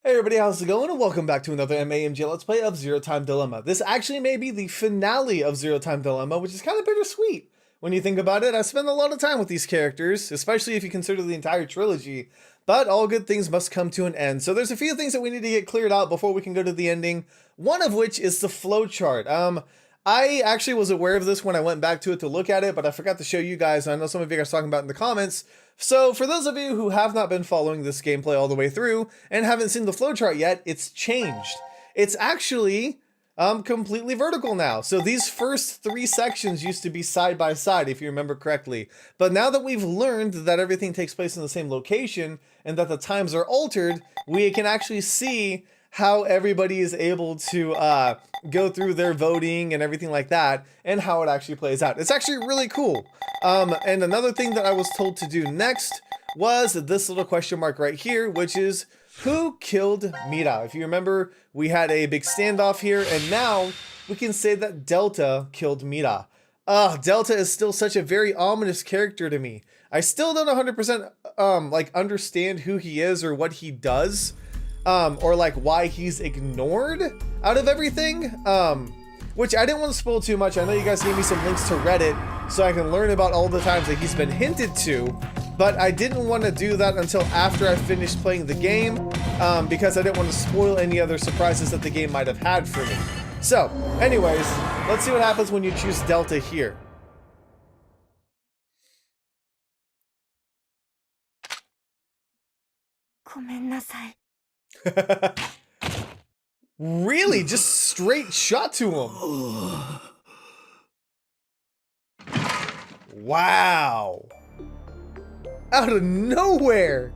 Hey everybody, how's it going? And welcome back to another MAMG Let's Play of Zero Time Dilemma. This actually may be the finale of Zero Time Dilemma, which is kind of bittersweet. When you think about it, I spent a lot of time with these characters, especially if you consider the entire trilogy, but all good things must come to an end. So there's a few things that we need to get cleared out before we can go to the ending, one of which is the flowchart. I actually was aware of this when I went back to it to look at it, but I forgot to show you guys. I know some of you guys talking about it in the comments. So for those of you who have not been following this gameplay all the way through and haven't seen the flowchart yet, it's changed. It's actually completely vertical now. So these first three sections used to be side by side, if you remember correctly. But now that we've learned that everything takes place in the same location and that the times are altered, we can actually see how everybody is able to go through their voting and everything like that, and how it actually plays out. It's actually really cool. And another thing that I was told to do next was this little question mark right here, which is who killed Mira? If you remember, we had a big standoff here, and now we can say that Delta killed Mira. Delta is still such a very ominous character to me. I still don't 100% like understand who he is or what he does. Or like why he's ignored out of everything, which I didn't want to spoil too much. I know you guys gave me some links to Reddit so I can learn about all the times that he's been hinted to, but I didn't want to do that until after I finished playing the game, because I didn't want to spoil any other surprises that the game might have had for me. So, anyways, let's see what happens when you choose Delta here. Really? Just straight shot to him. Wow. Out of nowhere.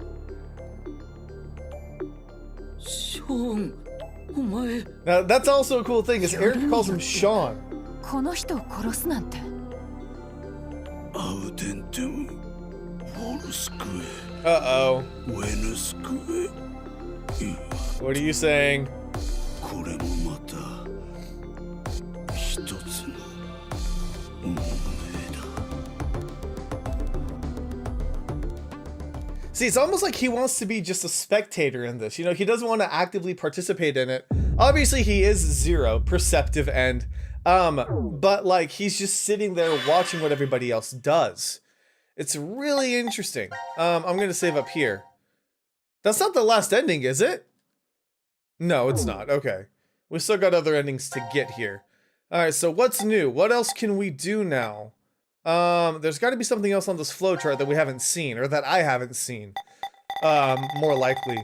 Now, that's also a cool thing, is Eric calls him Sean. Uh-oh. What are you saying? See, it's almost like he wants to be just a spectator in this. You know, he doesn't want to actively participate in it. Obviously, he is Zero, perceptive end. But like, he's just sitting there watching what everybody else does. It's really interesting. I'm gonna save up here. That's not the last ending, is it? No, it's not. Okay. We still got other endings to get here. Alright, so what's new? What else can we do now? There's got to be something else on this flowchart that we haven't seen, or that I haven't seen. More likely.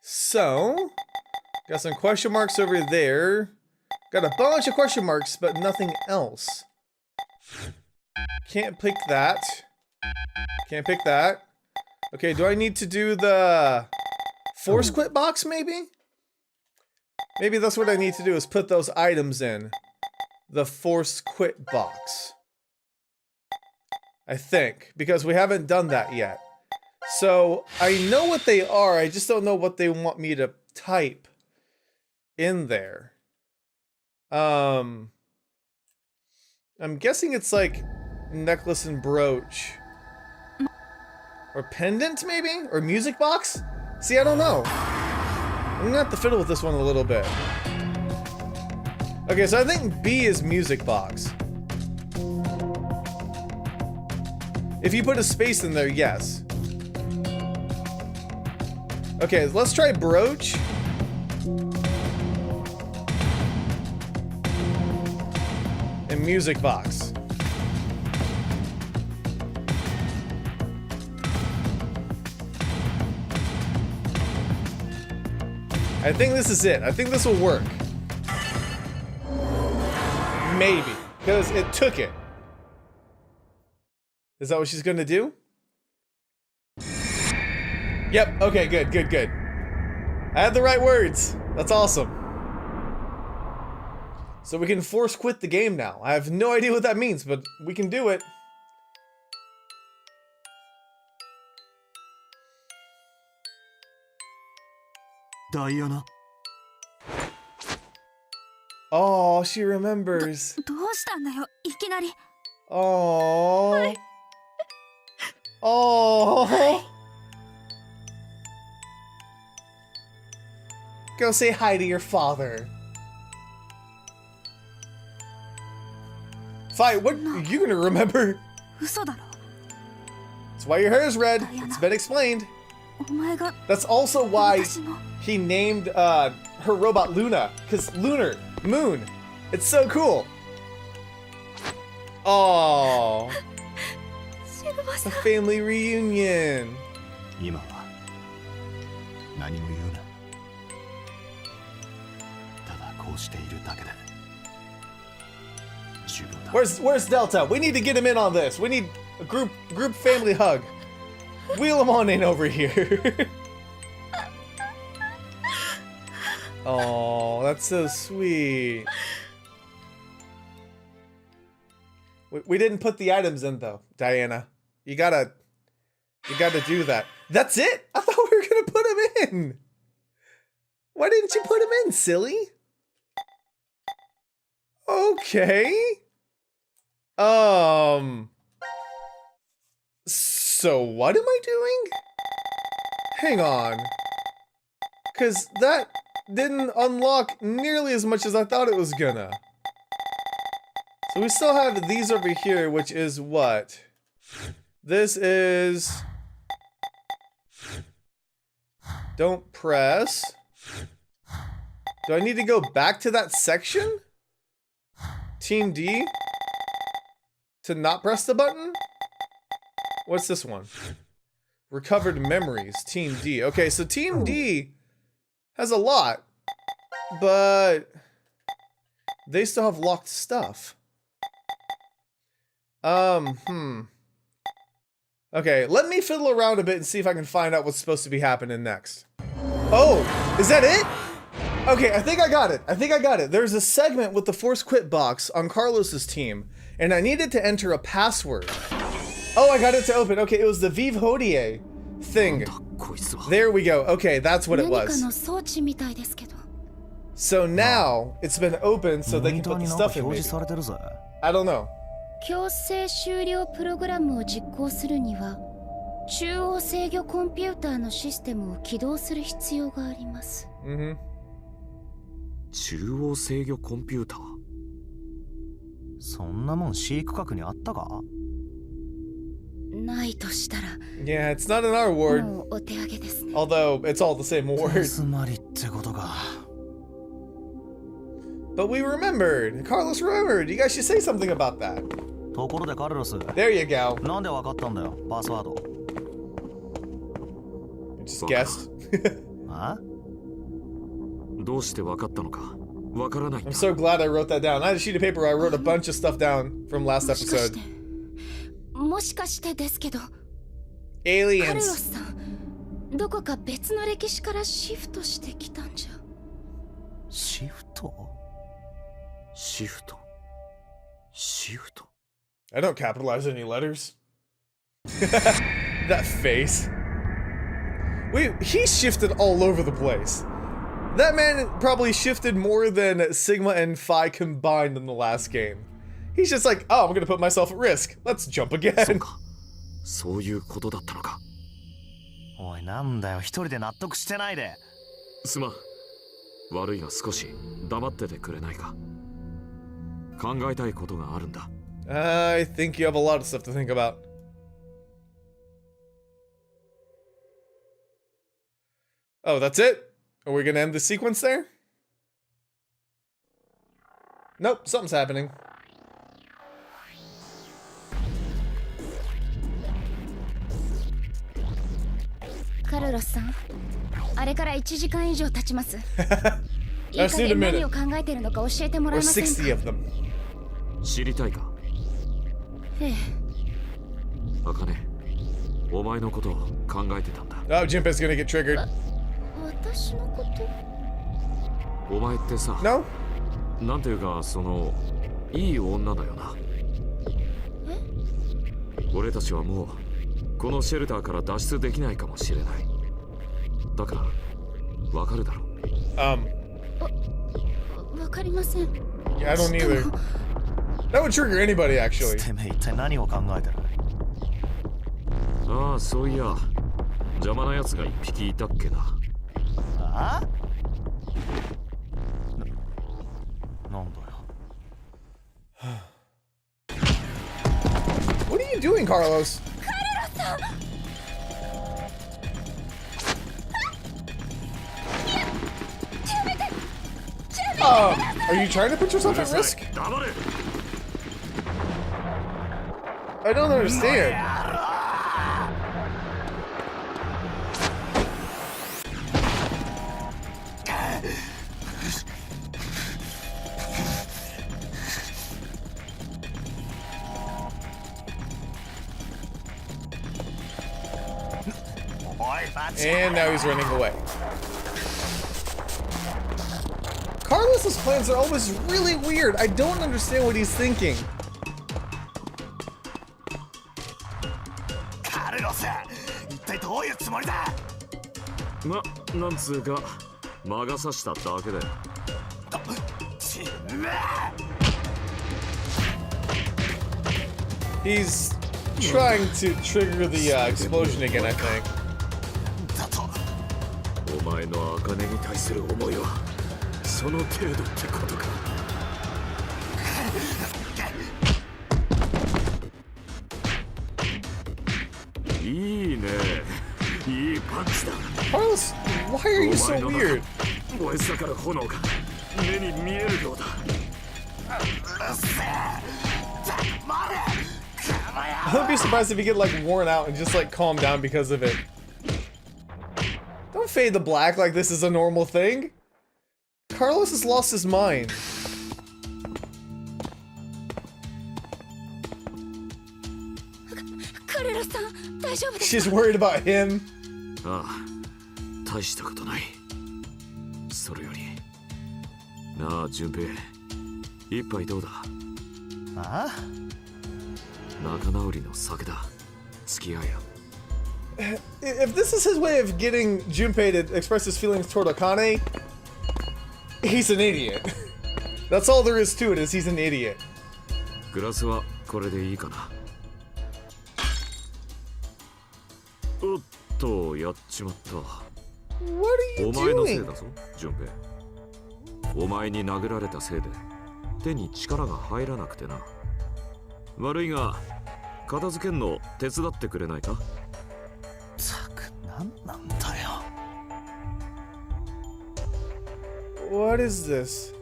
So, got some question marks over there. Got a bunch of question marks, but nothing else. Can't pick that. Can't pick that. Okay, do I need to do the force quit box, maybe? Maybe that's what I need to do, is put those items in the force quit box. I think, because we haven't done that yet. So, I know what they are, I just don't know what they want me to type in there. I'm guessing it's like necklace and brooch. Or pendant, maybe? Or music box? See, I don't know. I'm gonna have to fiddle with this one a little bit. Okay, so I think B is music box. If you put a space in there, yes. Okay, let's try brooch. And music box. I think this is it. I think this will work. Maybe. Because it took it. Is that what she's gonna do? Yep, okay, good, good, good. I had the right words. That's awesome. So we can force quit the game now. I have no idea what that means, but we can do it. Diana. Oh, she remembers. Oh. Oh. Go say hi to your father. Fight, what are you gonna remember? 嘘だろ That's why your hair is red. It's been explained. お前が That's also why 私の he named her robot Luna. Because lunar, moon. It's so cool. Oh, シルバ a さん family reunion. 今は何も言うな。ただこうしているだけで十分だ。 Where's Delta? We need to get him in on this. We need a group family hug. Wheel him on in over here. Oh, that's so sweet. We didn't put the items in though, Diana. You gotta do that. That's it? I thought we were gonna put him in. Why didn't you put him in, silly? Okay. So what am I doing? Hang on. Cause that didn't unlock nearly as much as I thought it was gonna. So we still have these over here, which is what? This is... Don't press. Do I need to go back to that section? Team D? To not press the button? What's this one? Recovered memories, Team D. Okay, so Team D has a lot, but they still have locked stuff. Okay, let me fiddle around a bit and see if I can find out what's supposed to be happening next. Oh, is that it? Okay, I think I got it. There's a segment with the Force Quit box on Carlos's team, and I needed to enter a password. Oh, I got it to open. Okay, it was the Vive Hodie thing. There we go. Okay, that's what it 何か was. の装置みたいですけど So now it's been opened so they can put the stuff in. 表 Maybe. 示されてるぜ。 I don't know. 強制終了プログラムを実行するには中央制御コンピューターのシステムを起動する必要があります Mm-hmm. 中央制御コンピューター。そんなもん飼育閣にあったか？ないとしたら Yeah, it's not in our ward. もうお手上げですね Although it's all the same word. つまりってことか。 But we remembered. Carlos remembered. You guys should say something about that. ところでカルロス、 There you go. なんでわかったんだよ、パスワード。 I just guessed. あ？どうして分かったのか分からないん I'm だ。 so glad I wrote that down. I had a sheet of paper where I wrote a bunch of stuff down from last もしかし episode. てもしかしてですけどカルロ Aliens. スさんどこか別の歴史からシフトしてきたんじゃシフト？シフト。シフト。 I don't capitalize any letters. That face. He shifted all over the place. That man probably shifted more than Sigma and Phi combined in the last game. He's just like, oh, I'm gonna put myself at risk. Let's jump そう again. か。そういうことだったのか。おい、なんだよ、一人で納得してないで。すまん。悪いが少し黙っててくれないか。考えたいことがあるんだ。I think you have a lot of stuff to think about. Oh, that's it? Are we gonna end the sequence there? Nope, something's happening. カルロスさんあれから1時間以上経ちますいい Let's 加 need a 減何 minute. を考えてるのか教えてもら Or えませんか60 of them. 知りたいか。ええあかね、お前のことを考えてたんだ。 Oh, Jinpei's gonna get triggered. 私のことお前ってさ、 No? なんていうかいい女だよな。俺たちはもうこのシェルターから脱出できないかもしれない。だからわかるだろう。わかりません Yeah, I don't either. That would trigger anybody, actually. てめえ一体何を考えてる？ああ、そういや邪魔な奴が一匹いたっけな。あ？ doing, Carlos? Are you trying to put yourself at risk? I don't understand. And now he's running away. Carlos's plans are always really weird. I don't understand what he's thinking.なんつうか魔が差しただけで He's trying to trigger the explosion again, I think. お前の茜に対する思いはその程度ってことかいいねいいパンチだ Carlos, why are you so weird? 燃え盛る炎が目に見えるようだ I wouldn't be surprised if you get like worn out and just like calm down because of it. Don't fade to black like this is a normal thing. Carlos has lost his mind. She's worried about him. ああ大したことないそれよりなあ順平一杯どうだああ仲直りの酒だ付き合いや If this is his way of getting Junpei to express his feelings toward Akane, he's an idiot. That's all there is to it, is he's an idiot. グラスはこれでいいかなおっとやっちまった What are you お前のせい doing? だぞ順平お前に殴られたせいで手に力が入らなくてな悪いが片付けんの手伝ってくれないかったくなんなんだよ What is this?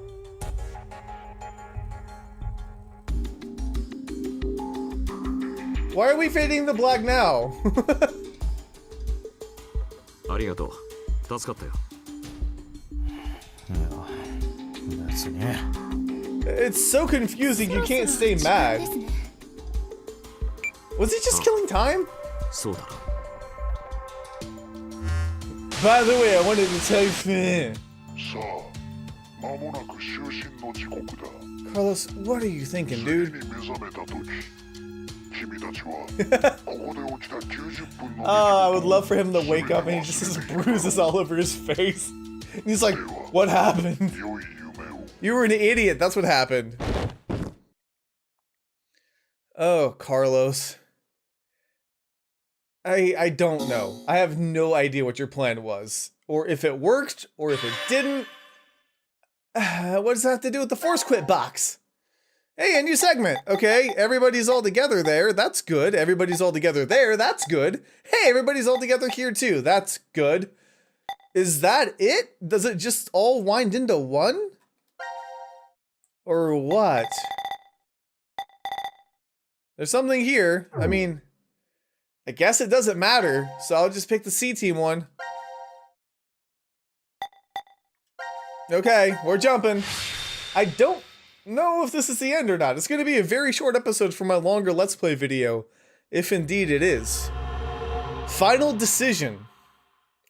Why are we fading the black now? ありがとう助かったよいや別に It's so confusing you can't stay mad. Was he just killing time? そうだな By the way, I wanted to tell you. さあ、間もなく就寝の時刻だ。 Carlos, what are you thinking, 次 dude? に目覚めた時、君たちはここで起きた90分の I would love for him to wake up and he just has bruises all over his face. And he's like, what happened? 良い夢を。 You were an idiot, that's what happened. Oh, Carlos. I don't know. I have no idea what your plan was. Or if it worked, or if it didn't. What does that have to do with the Force Quit box? Hey, a new segment. Okay, everybody's all together there. That's good. Everybody's all together there. That's good. Hey, everybody's all together here too. That's good. Is that it? Does it just all wind into one? Or what? There's something here. I mean, I guess it doesn't matter, so I'll just pick the C team one. Okay, we're jumping. I don't know if this is the end or not. It's going to be a very short episode for my longer Let's Play video, if indeed it is. Final decision.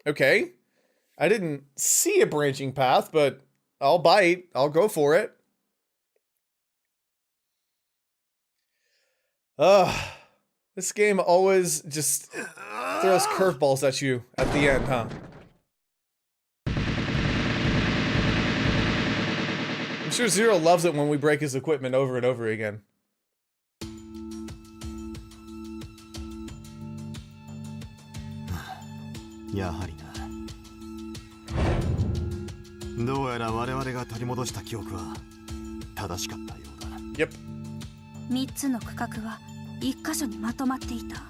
Okay. I didn't see a branching path, but I'll bite. I'll go for it. This game always just throws curveballs at you at the end, huh? I'm sure Zero loves it when we break his equipment over and over again. やはりなどうやら我々が取り戻した記憶は正しかったようだ Yep. 3つの区画は一箇所にまとまっていた。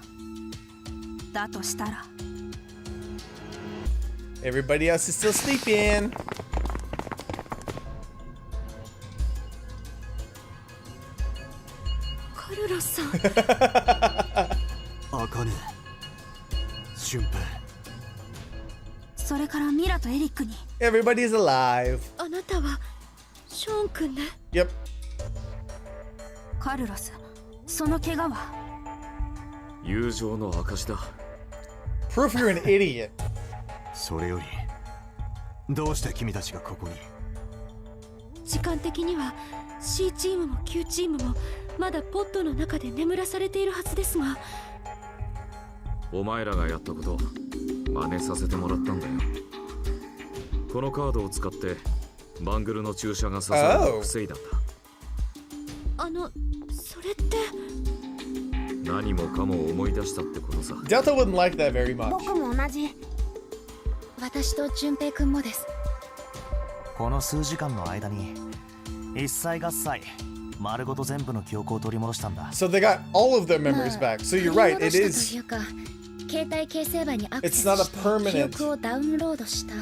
だとしたら Everybody else is still sleeping. カルロスさん。あかね俊平それからミラとエリックに Everybody's alive. あなたはショーン君ね。 Yep. カルロス、その怪我は友情の証だ。 Proof you're an idiot. それよりどうして君たちがここに？時間的には C チームも Q チームもまだポットの中で眠らされているはずですが。お前らがやったこと真似させてもらったんだよ。このカードを使ってバングルの注射が刺さるのを防いだんだ。それって何もかも思い出したってことさ。 Delta wouldn't like that very much. 僕も同じ。私と淳平くんもです。この数時間の間に一切合切丸ごと全部の記憶を取り戻したんだ。 So they got all of their memories back. So you're right, it 取り戻 is. したというか、携帯形成版にアクセス It's not a して permanent- 記憶をダウンロードした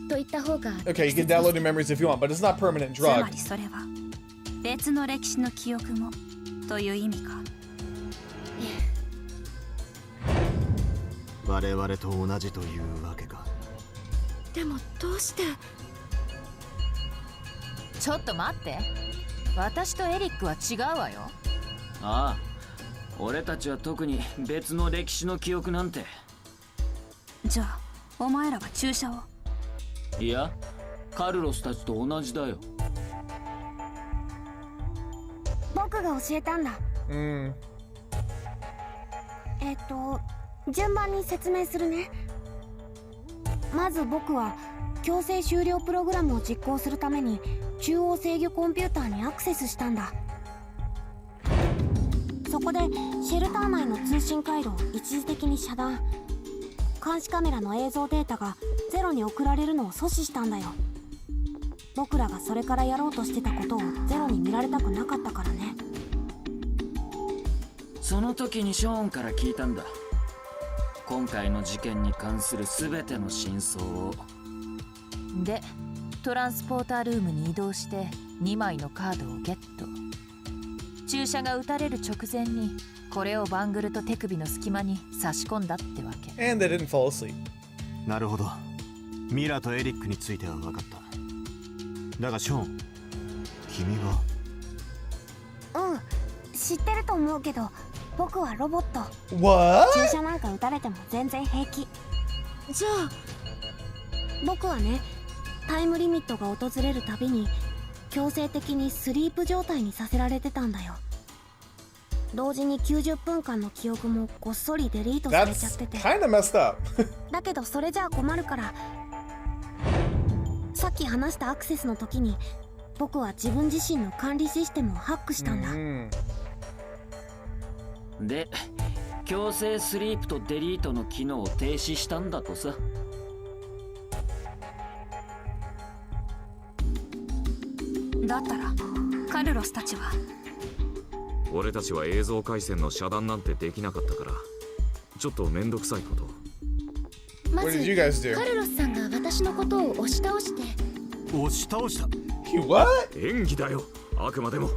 と言った方が Okay, you can download your memories if you want, but it's not permanent つま drug. りそれは別の歴史の記憶もという意味か。我々と同じというわけか。でもどうして。ちょっと待って、私とエリックは違うわよ。ああ、俺たちは特に別の歴史の記憶なんて。じゃあお前らは注射を。いや、カルロスたちと同じだよ。僕が教えたんだ。Mm. 順番に説明するね。まず僕は強制終了プログラムを実行するために中央制御コンピューターにアクセスしたんだ。そこでシェルター内の通信回路を一時的に遮断。監視カメラの映像データがゼロに送られるのを阻止したんだよ。僕らがそれからやろうとしてたことをゼロに見られたくなかったからね。その時にショーンから聞いたんだ。今回の事件に関する全ての真相を。で、トランスポータールームに移動して2枚のカードをゲット。注射が打たれる直前にこれをバングルと手首の隙間に差し込んだってわけ。 And they didn't fall asleep. なるほど。ミラとエリックについては分かった。だがショーン、君は？知ってると思うけど、僕はロボット。 What? 注射なんか打たれても全然平気。じゃあ僕はね、タイムリミットが訪れるたびに強制的にスリープ状態にさせられてたんだよ。同時に90分間の記憶もごっそりデリートされちゃ That's ってて。 kind of messed up. だけどそれじゃあ困るから、さっき話したアクセスの時に僕は自分自身の管理システムをハックしたんだ。Mm. で、強制スリープとデリートの機能を停止したんだとさ。だったらカルロスたちは？俺たちは映像回線の遮断なんてできなかったから、ちょっとめんどくさいこと。ま What ず did you guys do? カルロスさんが私のことを押し倒して。押し倒した？ You what? 演技だよ、あくまでも。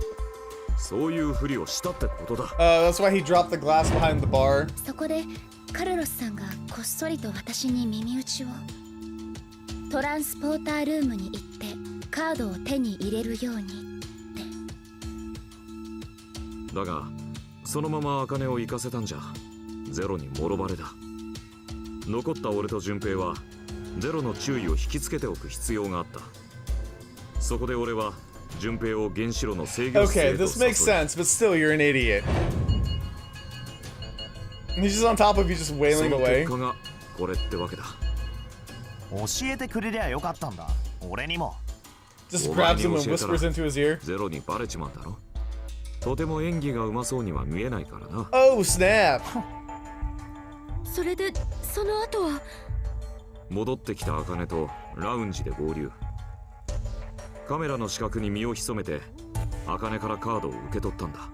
そういうふりをしたってことだ。That's why he dropped the glass behind the bar. そこでカルロスさんがこっそりと私に耳打ちを。トランスポータールームに行ってカードを手に入れるようにって。だがそのまま茜を行かせたんじゃゼロにもろバレだ。残った俺と順平はゼロの注意を引きつけておく必要があった。そこで俺は順平を原子炉の制御室 Okay, へと this makes sense, but still, you're an idiot. And he's just on top of you, just そ wailing の away. 結果がこれってわけだ。教えてくれりゃよかったんだ。俺にも。 Just grabs him and whispers into his ear. ゼロにバレちまうんだろ。とても演技がうまそうには見えないからな。 Oh, snap. それでその後は？戻ってきた茜とラウンジで合流。カメラの死角に身を潜めて茜からカードを受け取ったんだ。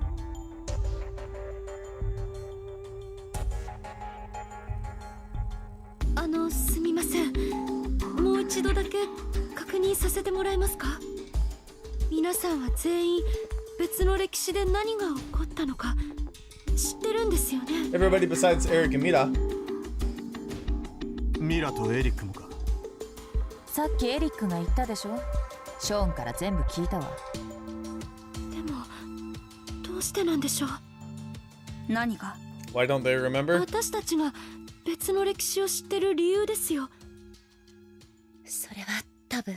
一度だけ確認させてもらえますか？皆さんは全員別の歴史で何が起こったのか知ってるんですよね？ Everybody besides Eric and Mira. ミラとエリックもか。さっきエリックが言ったでしょ。ショーンから全部聞いたわ。でもどうしてなんでしょう？何が？ Why don't they remember? 私たちが別の歴史を知ってる理由ですよ。それは多分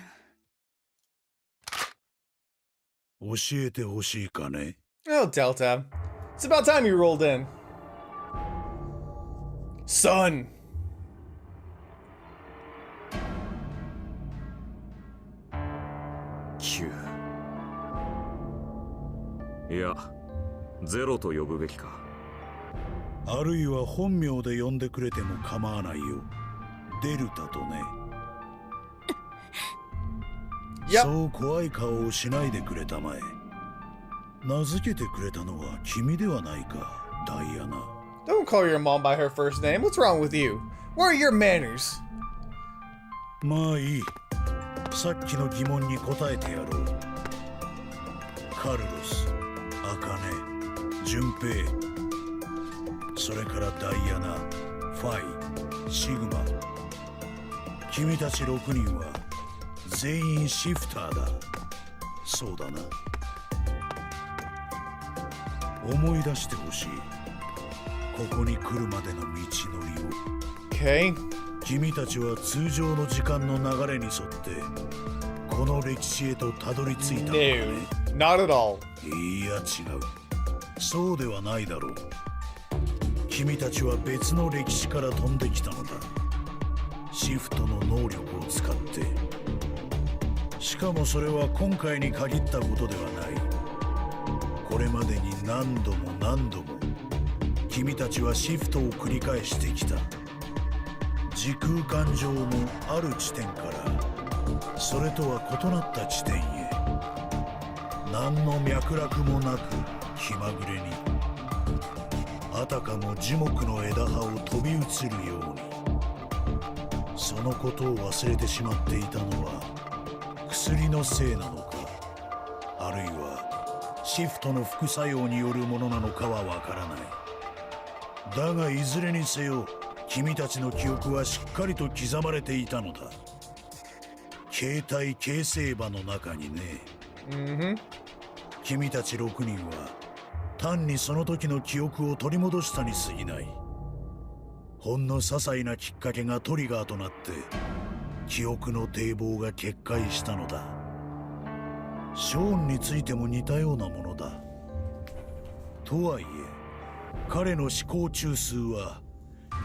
教えてほしいかね。 Oh, Delta. It's about time you rolled in. Son. 9。いや、ゼロと呼ぶべきか。あるいは本名で呼んでくれても構わないよ。デルタとね。Yep. そう怖い顔をしないでくれたまえ。名付けてくれたのは君ではないか、ダイアナ。 Don't call your mom by her first name. What's wrong with you? Where are your manners? まあいい。さっきの疑問に答えてやろう。カルロス、アカネ、ジュンペイ、それからダイアナ、ファイ、シグマ。君たち6人は全員シフターだ。そうだな。思い出してほしい。ここに来るまでの道のりを。 Okay. 君たちは通常の時間の流れに沿ってこの歴史へとたどり着いたのだね。 No, not at all. いや違う。そうではないだろう。君たちは別の歴史から飛んできたのだ。シフトの能力を使って。しかもそれは今回に限ったことではない。これまでに何度も何度も君たちはシフトを繰り返してきた。時空間上のある地点からそれとは異なった地点へ、何の脈絡もなく気まぐれに、あたかも樹木の枝葉を飛び移るように。そのことを忘れてしまっていたのは薬のせいなのか、あるいはシフトの副作用によるものなのかはわからない。だがいずれにせよ君たちの記憶はしっかりと刻まれていたのだ。携帯形成場の中にね。君たち6人は単にその時の記憶を取り戻したに過ぎない。ほんの些細なきっかけがトリガーとなって記憶の堤防が決壊したのだ。ショーンについても似たようなものだ。とはいえ彼の思考中枢は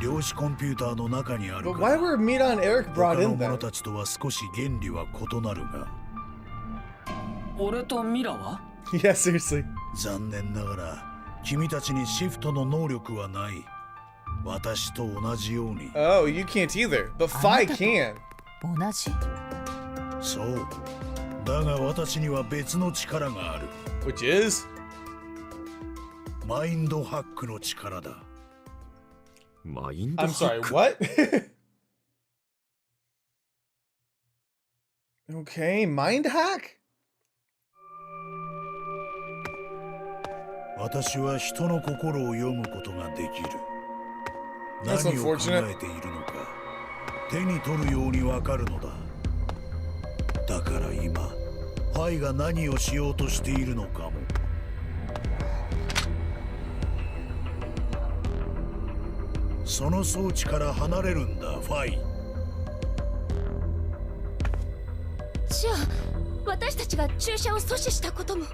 量子コンピューターの中にある But か why ら、 were Mira and Eric 他 brought の in 者 then? たちとは少し原理は異なるが、俺とミラは？ Yeah, seriously. 残念ながら君たちにシフトの能力はない。私と同じように。 Oh, you can't either. But Fi can. 同じ？そう。だが私には別の力がある。 Which is? マインドハックの力だ。マインド I'm ハ sorry, ック。 what? Okay, mind hack? 私は人の心を読むことができる。 That's 何を考 unfortunate. えているのか手に取るようにわかるのだ。だから今ファイが何をしようとしているのかも。その装置から離れるんだ、ファイ。じゃあ私たちが注射を阻止したことも。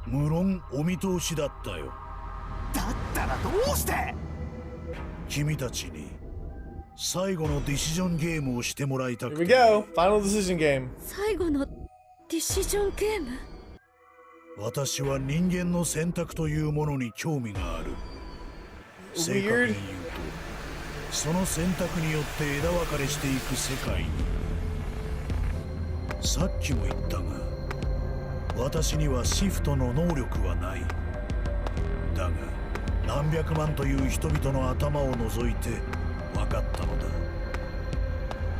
無論お見通しだったよ。だったらどうして？君たちに最後のディシジョンゲームをしてもらいた Here く we て。 go. Final decision game. 最後のディシジョンゲーム？私は人間の選択というものに興味がある。正確に言う Weird. と、その選択によって枝分かれしていく世界に。さっきも言ったが、私にはシフトの能力はない。だが、何百万という人々の頭を除いて分かったのだ。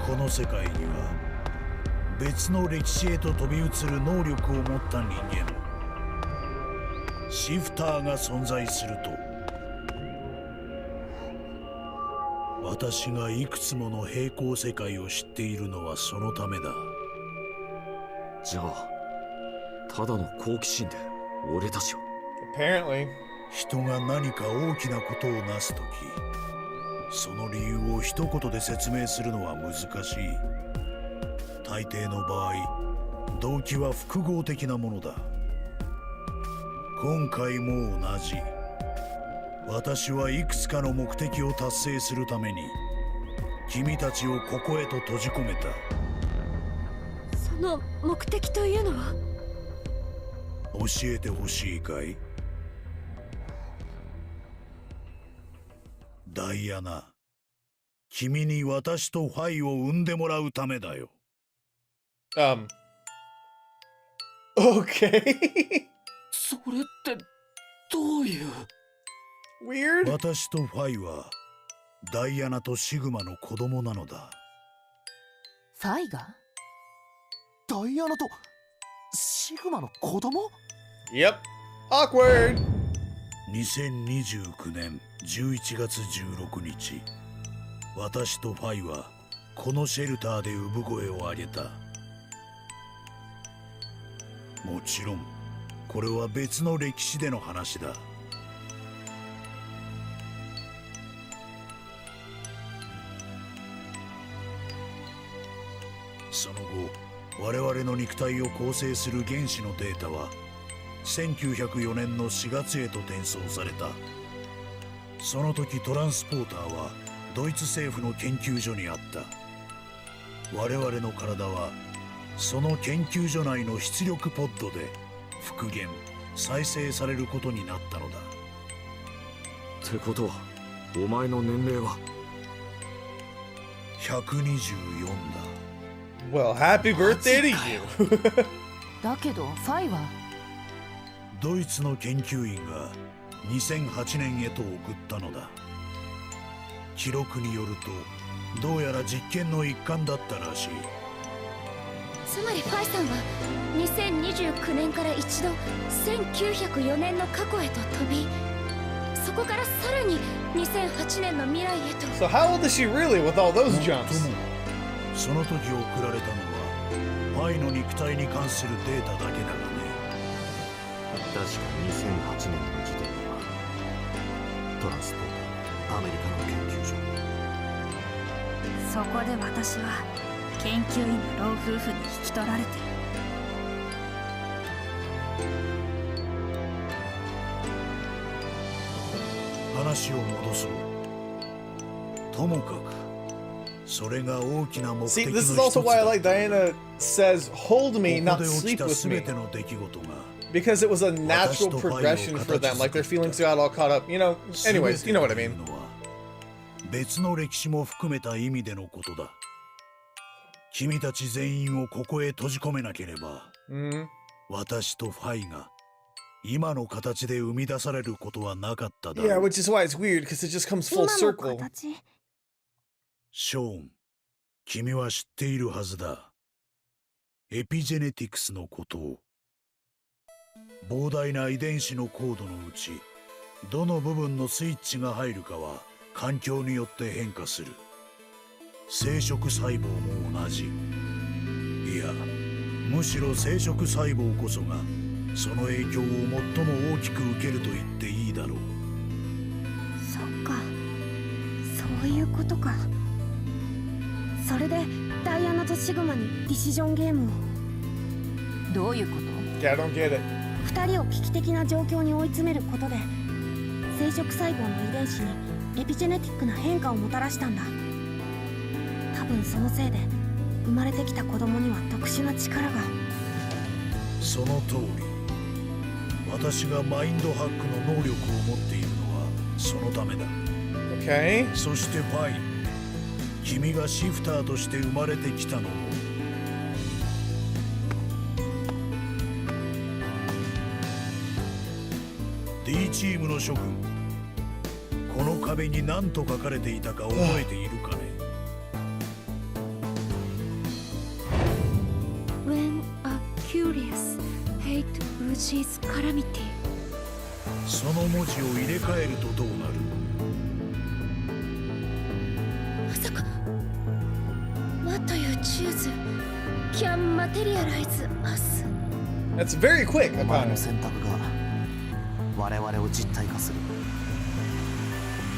この世界には別の歴史へと飛び移る能力を持った人間シフターが存在すると、私がいくつもの平行世界を知っているのはそのためだ。じゃあただの好奇心で俺たちを。 Apparently. 人が何か大きなことをなすとき、その理由を一言で説明するのは難しい。大抵の場合、動機は複合的なものだ。今回も同じ。私はいくつかの目的を達成するために君たちをここへと閉じ込めた。その目的というのは？教えてほしいかい？ダイアナ、君に私とファイを産んでもらうためだよ。Okay. それってどういう？ Weird. 私とファイはダイアナとシグマの子供なのだ。ファイが？ダイアナとシグマの子供？ Yep. Awkward. 2029年11月16日、私とファイはこのシェルターで産声を上げた。もちろんこれは別の歴史での話だ。その後、我々の肉体を構成する原子のデータは1904年の4月へと転送された。その時トランスポーターはドイツ政府の研究所にあった。我々の体はその研究所内の出力ポッドで復元再生されることになったのだ。ってことはお前の年齢は124だ。 Well, happy birthday to you. だけどファイは？ドイツの研究員が2008年へと送ったのだ。記録によるとどうやら実験の一環だったらしい。つまりファイさんは2029年から一度1904年の過去へと飛び、そこからさらに2008年の未来へと。 So how old is she really with all those もっ jumps? ともその時送られたのはファイの肉体に関するデータだけだがね。確か2008年の時点ではトランスポーターアメリカの研究所。そこで私は研究員の老夫婦に引き取られて。話を戻そう。ともかくそれが大きな目 See, 的の this 一 is つ also だ。 why I like Diana says, hold me, ここ not で起き sleep た with 全 me. ての出来事が Because it was a natural progression for them. Like their feelings got all caught up. You know, anyways, you know what I mean. 別の歴史も含めた意味でのことだ。君たち全員をここへ閉じ込めなければ、私とファイが今の形で生み出されることはなかっただろ Yeah, う。 which is why it's weird, because it just comes 今 full の circle. 形？ショーン、君は知っているはずだ。エピジェネティクスのことを。膨大な遺伝子のコードのうち、どの部分のスイッチが入るかは環境によって変化する。生殖細胞も同じ。いや、むしろ生殖細胞こそがその影響を最も大きく受けると言っていいだろう。そっか、そういうことか。それでダイアナとシグマにディシジョンゲームを。どういうこと？ Yeah, I don't get it. 2人を危機的な状況に追い詰めることで生殖細胞の遺伝子にエピジェネティックな変化をもたらしたんだ。多分そのせいで生まれてきた子供には特殊な力が。その通り。私がマインドハックの能力を持っているのはそのためだ。 Okay. そしてファイ、君がシフターとして生まれてきたのもD チームの諸君、この壁に何と書かれていたか覚えているかね。She's calamity。その文字を入れ替えるとどうなる？まさか What you choose can materialize us。 That's very quick. お前の選択が我々を実体化する。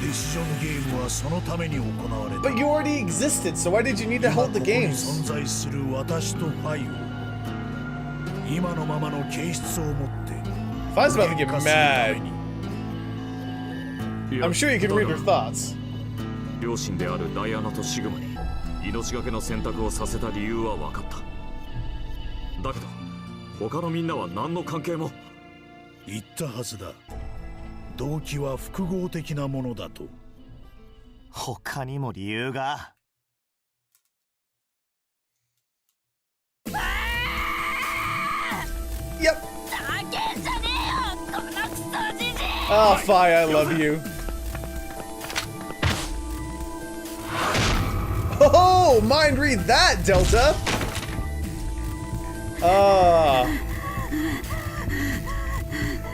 ディシジョンゲームはそのために行われた。 But you already existed, so why did you need to 今 hold こ the こに games? 存在する私とファイを今のままの形質を持って Fai's about to get 化するた mad. めに I'm sure you can read her thoughts. 両親であるダイアナとシグマに命がけの選択をさせた理由は分かった。だけど他のみんなは何の関係も。言ったはずだ。動機は複合的なものだと。他にも理由が。Yep. Oh, Fai, I love you. Oh, mind read that, Delta.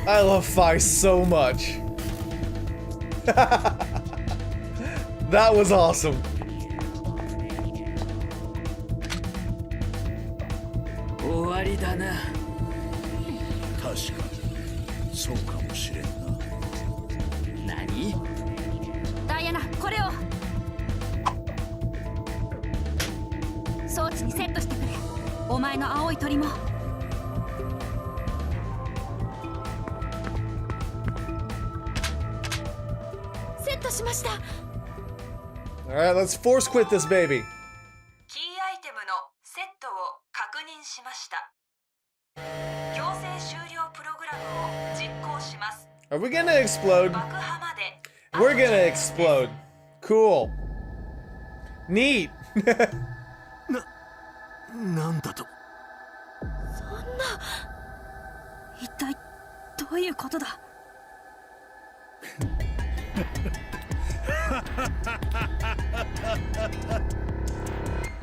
I love Fai so much. That was awesome. 終わりだな。確かにそうかもしれんな。何？ダイアナ、これを装置にセットしてくれ。お前の青い鳥も。セットしました。 Alright, let's force quit this baby. キーアイテムのセットを確認しました。強制終了プログラムを実行します。 Are we gonna explode? 爆破まで。 We're gonna explode. Cool. Neat. なんだと。一体どういうことだ？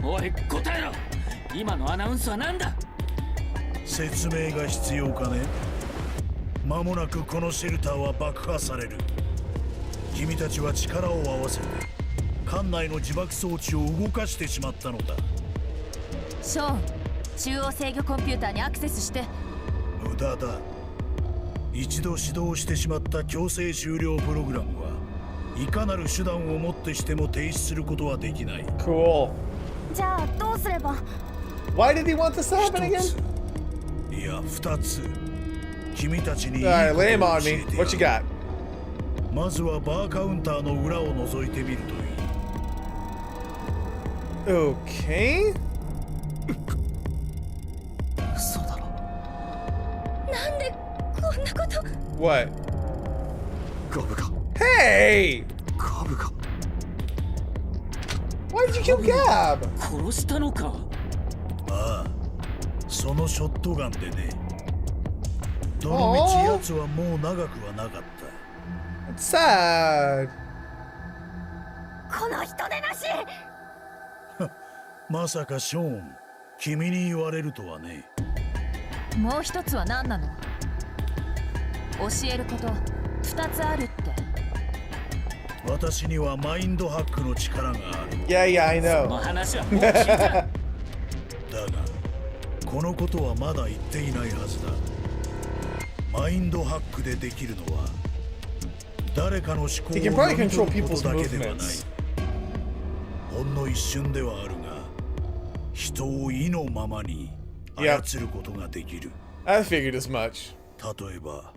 おい、答えろ。今のアナウンスは何だ？説明が必要かね。間もなくこのシェルターは爆破される。君たちは力を合わせて館内の自爆装置を動かしてしまったのだ。ショーン、中央制御コンピューターにアクセスして。無駄だ。一度始動してしまった強制終了プログラムはいかなる手段をもってしても停止することはできない。 Cool. じゃあどうすれば？ Why did he want this to happen 一 again? つ、いや二つ。君たちにいいこ Alright, とを lay him 教 on え me. てや What you る。 got? まずはバーカウンターの裏を覗いてみるといい。 Okay. 嘘だろ。なんでこんなこと。 What? ガブか Hey! ガブか。 Why did you kill Gab? 殺したのか？ああ、そのショットガンでね。どのみち奴はもう長くはなかった。 It's sad. この人でなし。まさかショーン、君に言われるとはね。もう一つは何なの？教えること2つあるって。私にはマインドハックの力がある。 Yeah, yeah, I その know. 話はもう聞いた。だが、このことはまだ言っていないはずだ。マインドハックでできるのは、誰かの思考を He can 読 probably み control 取るこ people's とだけではない。 movements. ほんの一瞬ではあるが、人を意のままに操ることができる。 I figured as much. 例えば、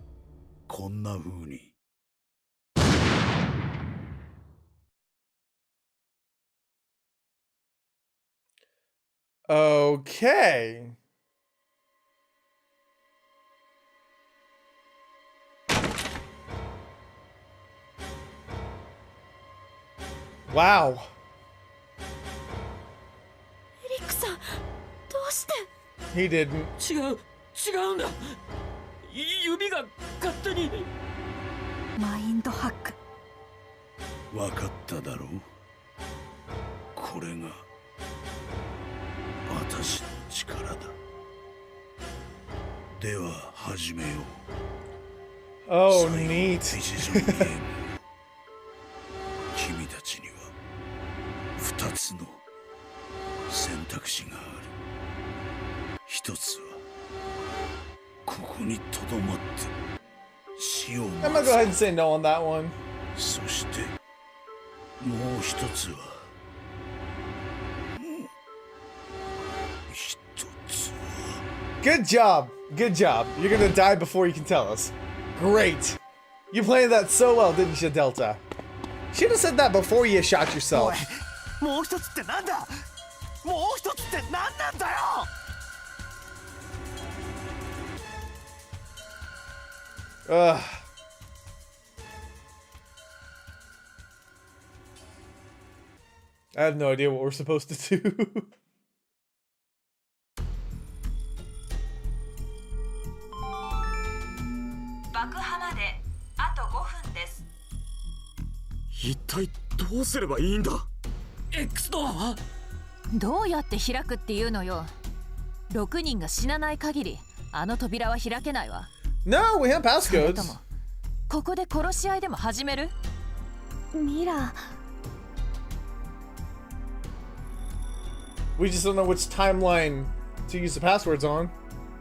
こんな風に。Okay. Wow. エリックさん、どうして？ He didn't. 違うんだ。指が勝手に。マインドハック。わかっただろう。これが私の力だ。では始めよう。 Oh, 最後の neat. ディシジョンゲーム。君たちには2つの選択肢がある。一つはここにとどまって死を I'm gonna go ahead and say no on that one. そしてもう一つはGood job. Good job. You're gonna die before you can tell us. Great. You played that so well, didn't you, Delta? Should have said that before you shot yourself. もう一つってなんだ。もう一つって何なんだよ。Ugh. I have no idea what we're supposed to do. 爆破まであと5分です。一体どうすればいいんだ。 X ドアはどうやって開くっていうのよ。6人が死なない限りあの扉は開けないわ。 No, we have それと passcodes. もここで殺し合いでも始める？ミラ We just don't know which timeline to use the passwords on.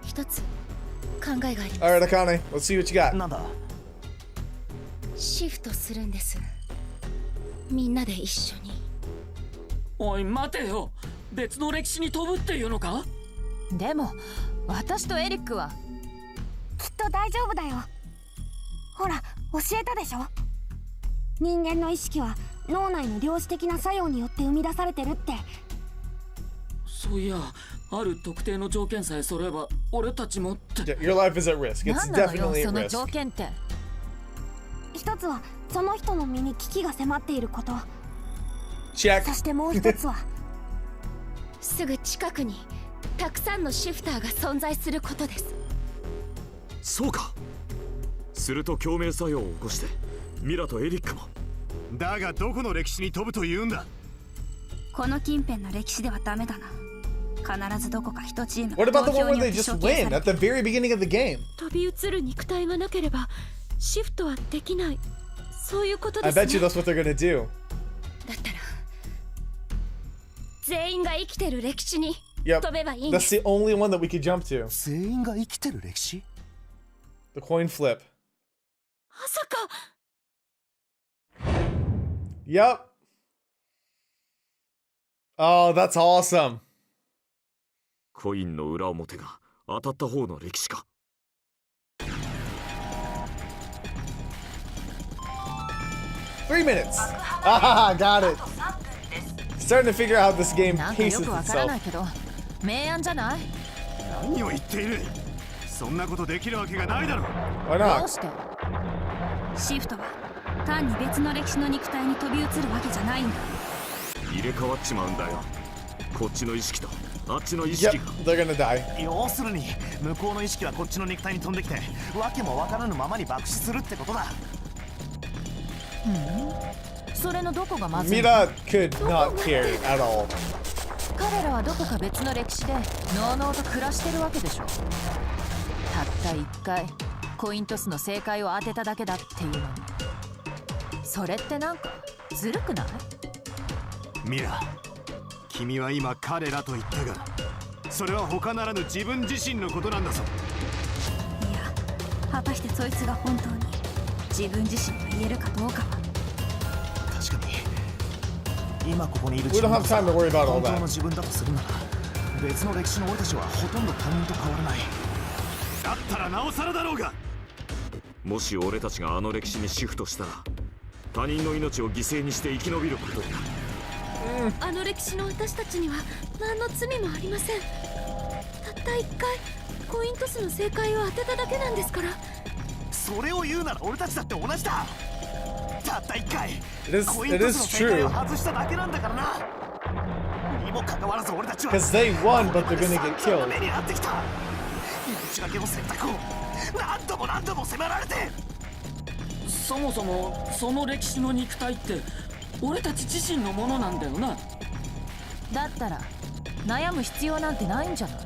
一つ考えがあります。 Alright, Akane, let's see what you got. なんだ。シフトするんです。みんなで一緒に。おい待てよ。別の歴史に飛ぶっていうのか。でも私とエリックはきっと大丈夫だよ。ほら教えたでしょ。人間の意識は脳内の量子的な作用によって生み出されてるって。そういや、ある特定の条件さえ揃えば俺たちもって。 Yeah, your life is at risk. It's 何なのよ definitely そ at の risk. 条件って。一つはその人の身に危機が迫っていること。 Check. そしてもう一つはすぐ近くにたくさんのシフターが存在することです。そうか。すると共鳴作用を起こしてミラとエリックも。だがどこの歴史に飛ぶと言うんだ。この近辺の歴史ではダメだな。必ずどこか一チーム What が about the 投 one 票 where によ they って just 処刑 win さ at れ the very beginning of the game? 飛び移る肉体がなければシフトはできない。そういうこと I です bet you ね。 that's what they're gonna do. だったら全員が生きてる歴史に Yep. 飛べばいいんで That's す。 the only one that we could jump to. 全員が生きてる歴史。 The coin flip. まさか Yep. Oh, that's awesome. コインの裏表が当たった方の歴史か。 3 minutes. Ah, got it. Starting to figure out how this game なんかよ paces くわから itself. ないけど明暗じゃない？何を言っている。そんなことできるわけがないだろう。 Why どう not? して？シフトは単に別の歴史の肉体に飛び移るわけじゃないんだ。入れ替わっちまうんだよ。こっちの意識とあっちの意識 Yep, が。 they're gonna die. 要するに向こうの意識はこっちの肉体に飛んできてわけもわからぬままに爆死するってことだ。それのどこがまずいの？ Mira could not care at all. 彼らはどこか別の歴史でのうのうと暮らしてるわけでしょ。たった一回コイントスの正解を当てただけだっていうのに、それってなんかずるくない？ミラ、君は今彼らと言ったが、それは他ならぬ自分自身のことなんだぞ。いや、果たしてそいつが本当に自分自身と言えるかどうかは。確かに今ここにいる We don't have time to worry about all 本当 that. の自分だとするなら別の歴史の俺たちはほとんど他人と変わらない。だったらなおさらだろうが。もし俺たちがあの歴史にシフトしたら他人の命を犠牲にして生き延びることになる。あの歴史の私たちには何の罪もありません。たった一回コイントスの正解を当てただけなんですから。それを言うなら俺たちだって同じだ。たった一回 It is- コイントスの正解を it is true. 外しただけなんだからな。にもかかわらず俺たちは Because they won, but they're gonna get 散々な killed. 目に遭ってきた。命がけの選択を何度も何度も迫られて。そもそもその歴史の肉体って俺たち自身のものなんだよな。だったら悩む必要なんてないんじゃない？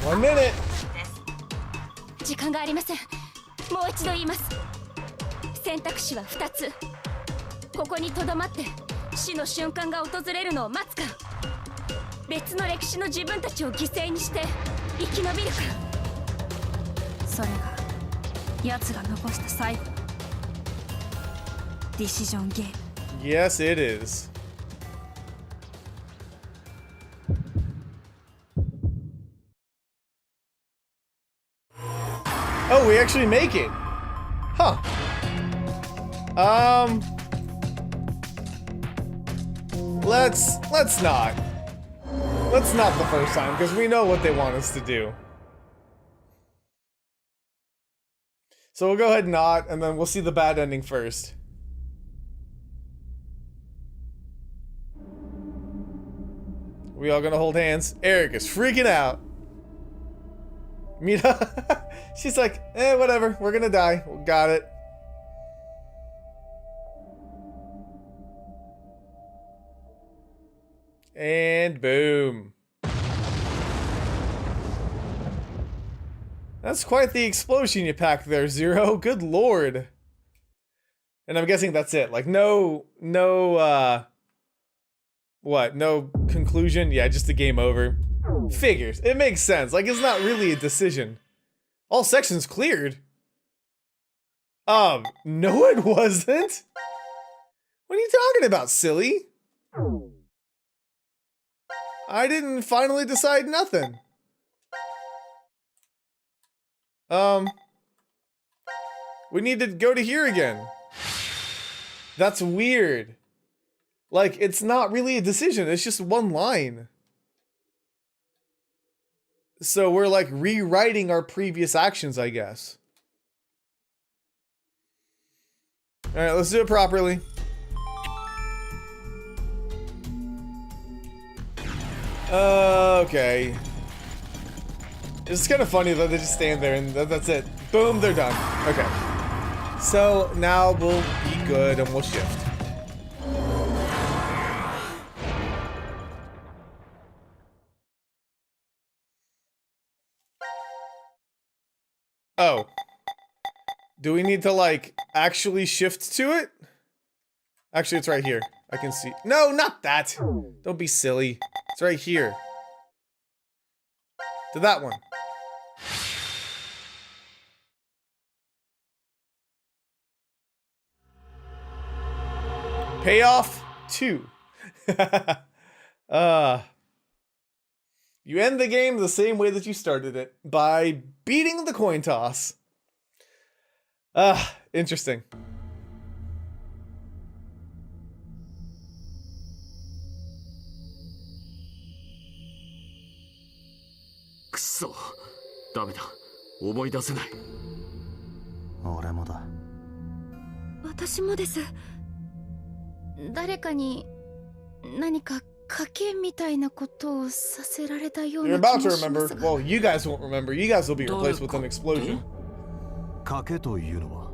1 minute. 時間がありません。もう一度言います。選択肢は2つ。ここにとどまって死の瞬間が訪れるのを待つか、別の歴史の自分たちを犠牲にして生き延びるか。それが奴が残した最後のディシジョンゲーム。 Yes, it is. Oh, we actually make it. Huh. Let's not. Let's not the first time, because we know what they want us to do. So we'll go ahead and not, and then we'll see the bad ending first. We all gonna hold hands? Eric is freaking out. Mira, she's like, whatever, we're gonna die. Got it. And boom. That's quite the explosion you packed there, Zero. Good lord. And I'm guessing that's it. Like, no, what? No conclusion? Yeah, just a game over. Figures. It makes sense. Like, it's not really a decision. All sections cleared. No, it wasn't. What are you talking about, silly? I didn't finally decide nothing. We need to go to here again. That's weird. Like, it's not really a decision. It's just one line. So we're like rewriting our previous actions, I guess. All right, let's do it properly. Okay. It's kind of funny that they just stand there and that's it. Boom, they're done. Okay. So now we'll be good and we'll shift. Oh. Do we need to, like, actually shift to it? Actually, it's right here. I can see. No, not that. Don't be silly. It's right here. To that one. Payoff 2. You end the game the same way that you started it, by beating the coin toss. Interesting. Kusso. ダメだ。思い出せない。俺もだ。私もです。誰かに何か賭けみたいなことをさせられたような You're 気 about も to します remember. が。Well, you guys won't remember. You guys will be replaced with an explosion. 賭けというのは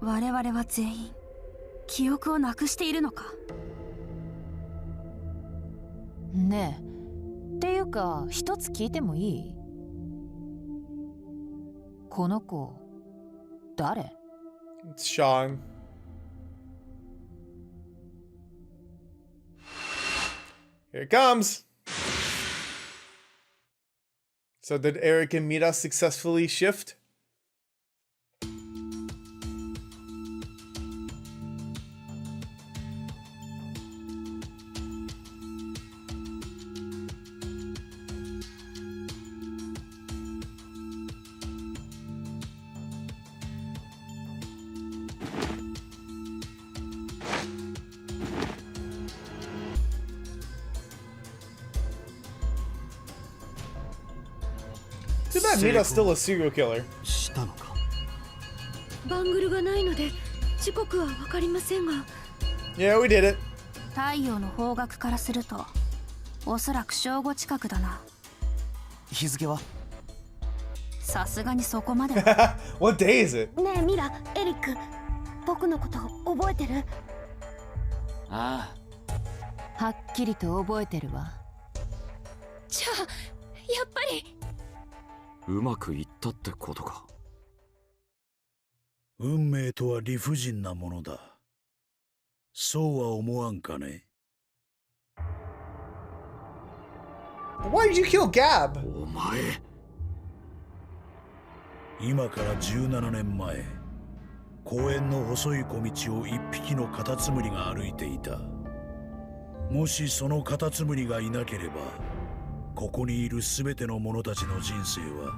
我々は全員記憶をなくしているのか。ねえ、っていうか一つ聞いてもいい？この子誰？ It's Sean. Here it comes. So did Eric and Mira successfully shift? Too bad Mira's still a serial killer. したのか。バングルがないので時刻は分かりませんが。Yeah, we did it. 太陽の方角からするとおそらく正午近くだな。日付は？さすがにそこまでは。What day is it? ねえミラ、エリック、僕僕のこと覚えてる？あはっきりと覚えてるわ。じゃあやっぱりうまくいったってことか。運命とは理不尽なものだ。そうは思わんかね。Why did you kill Gab? お前。今から17年前、公園の細い小道を一匹のカタツムリが歩いていた。もしそのカタツムリがいなければ、ここにいるすべての者たちの人生は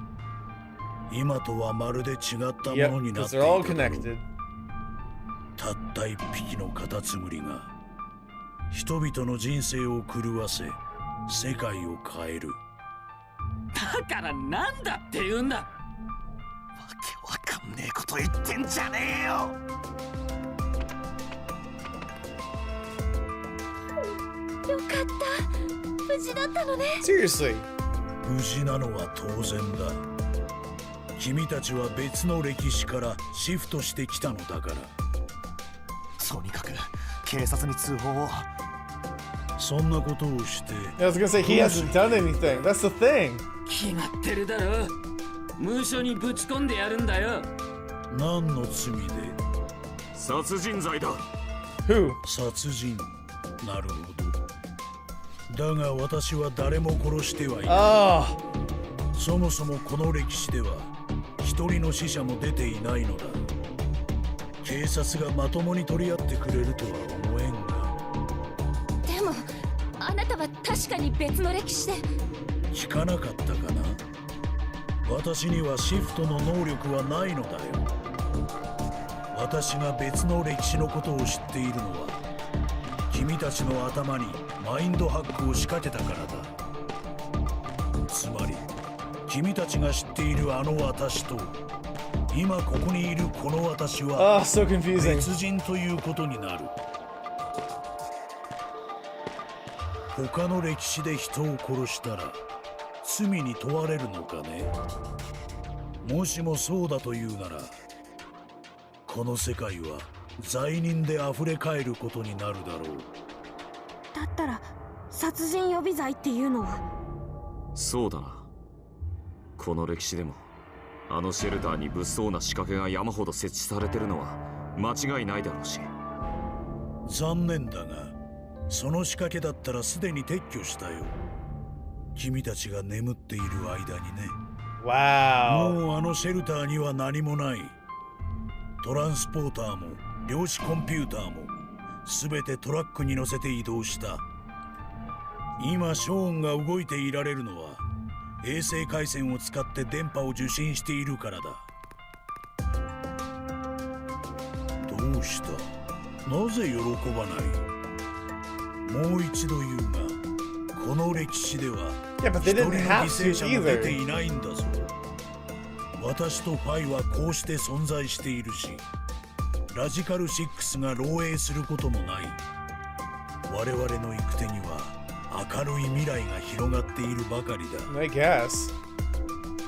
今とはまるで違ったものになっていただろう。たった一匹のカタツムリが人々の人生を狂わせ世界を変える。だからなんだって言うんだ。わけわかんねえこと言ってんじゃねえよ。よかった無事だったのね。 Seriously. 無事なのは当然だ。君たちは別の歴史からシフトしてきたのだから。とにかく警察に通報を。そんなことをして I was gonna say he hasn't done anything. That's the thing. 決まってるだろ。無所にぶち込んでやるんだよ。何の罪で？殺人罪だ。 Who? 殺人。なるほど。だが私は誰も殺してはいない。Oh. そもそもこの歴史では一人の死者も出ていないのだ。警察がまともに取り合ってくれるとは思えんが。でもあなたは確かに別の歴史で。聞かなかったかな。私にはシフトの能力はないのだよ。私が別の歴史のことを知っているのは君たちの頭にマインドハックを仕掛けたからだ。つまり君たちが知っているあの私と今ここにいるこの私 Oh, は so confusing. 別人ということになる。他の歴史で人を殺したら罪に問われるのかね。もしもそうだというならこの世界は罪人であふれ返ることになるだろう。だったら殺人予備罪っていうのは？そうだな。この歴史でもあのシェルターに物騒な仕掛けが山ほど設置されてるのは間違いないだろうし。残念だがその仕掛けだったらすでに撤去したよ。君たちが眠っている間にね。 Wow. もうあのシェルターには何もない。トランスポーターも量子コンピューターも全てトラックに乗せて移動した。今ショーンが動いていられるのは衛星回線を使って電波を受信しているからだ。どうした？なぜ喜ばない？もう一度言うがこの歴史では Yeah, but they 一人の didn't 犠 have 牲 to 者も出て either. いないんだぞ。私とファイはこうして存在しているしラジカル6が漏洩することもない。我々の行く手には明るい未来が広がっているばかりだ。 I guess.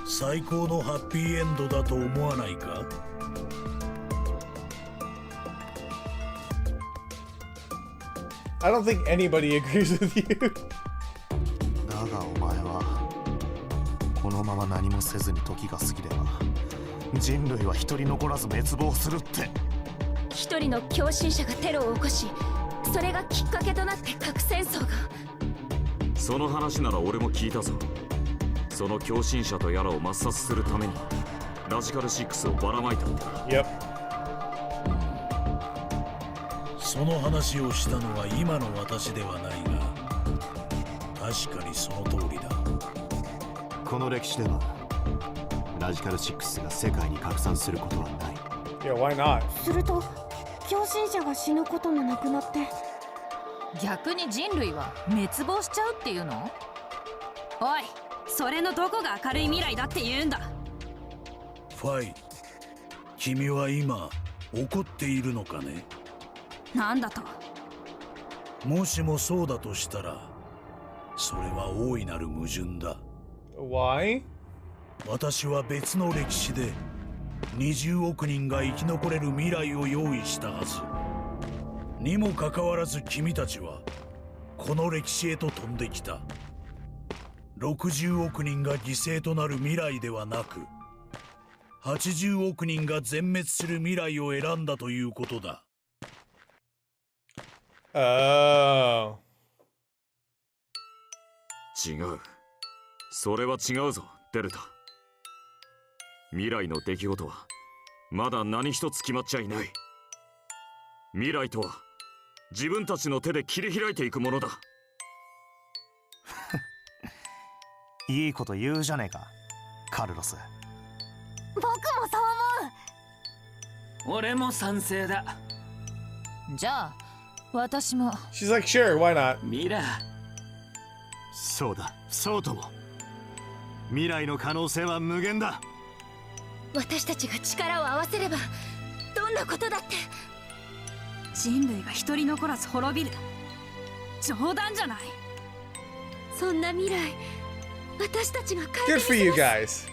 最高のハッピーエンドだと思わないか？ I don't think anybody agrees with you. だがお前はこのまま何もせずに時が過ぎれば人類は一人残らず滅亡するって。一人の狂信者がテロを起こし、それがきっかけとなって核戦争が。その話なら俺も聞いたぞ。その狂信者とやらを抹殺するためにラジカル6をばらまいたってな。 Yep. その話をしたのは今の私ではないが確かにその通りだ。この歴史ではラジカル6が世界に拡散することはない。 Yeah, why not? すると狂信者が死ぬこともなくなって逆に人類は滅亡しちゃうっていうの？おい、それのどこが明るい未来だって言うんだ。ファイ、君は今怒っているのかね？なんだと？もしもそうだとしたらそれは大いなる矛盾だ。 Why? 私は別の歴史で20億人が生き残れる未来を用意したはず。にもかかわらず君たちはこの歴史へと飛んできた。60億人が犠牲となる未来ではなく、80億人が全滅する未来を選んだということだ。Oh. 違う。それは違うぞ、デルタ。未来の出来事はまだ何一つ決まっちゃいない。未来とは自分たちの手で切り開いていくものだ。いいこと言うじゃねえか、カルロス。僕もそう俺も賛成だ。じゃあ私も。 She's like, sure, why not? ミラー、そうだ、そうとも。未来の可能性は無限だ。私たちが力を合わせればどんなことだって。人類が一人残らず滅びる。冗談じゃない。そんな未来、私たちが Good for you guys.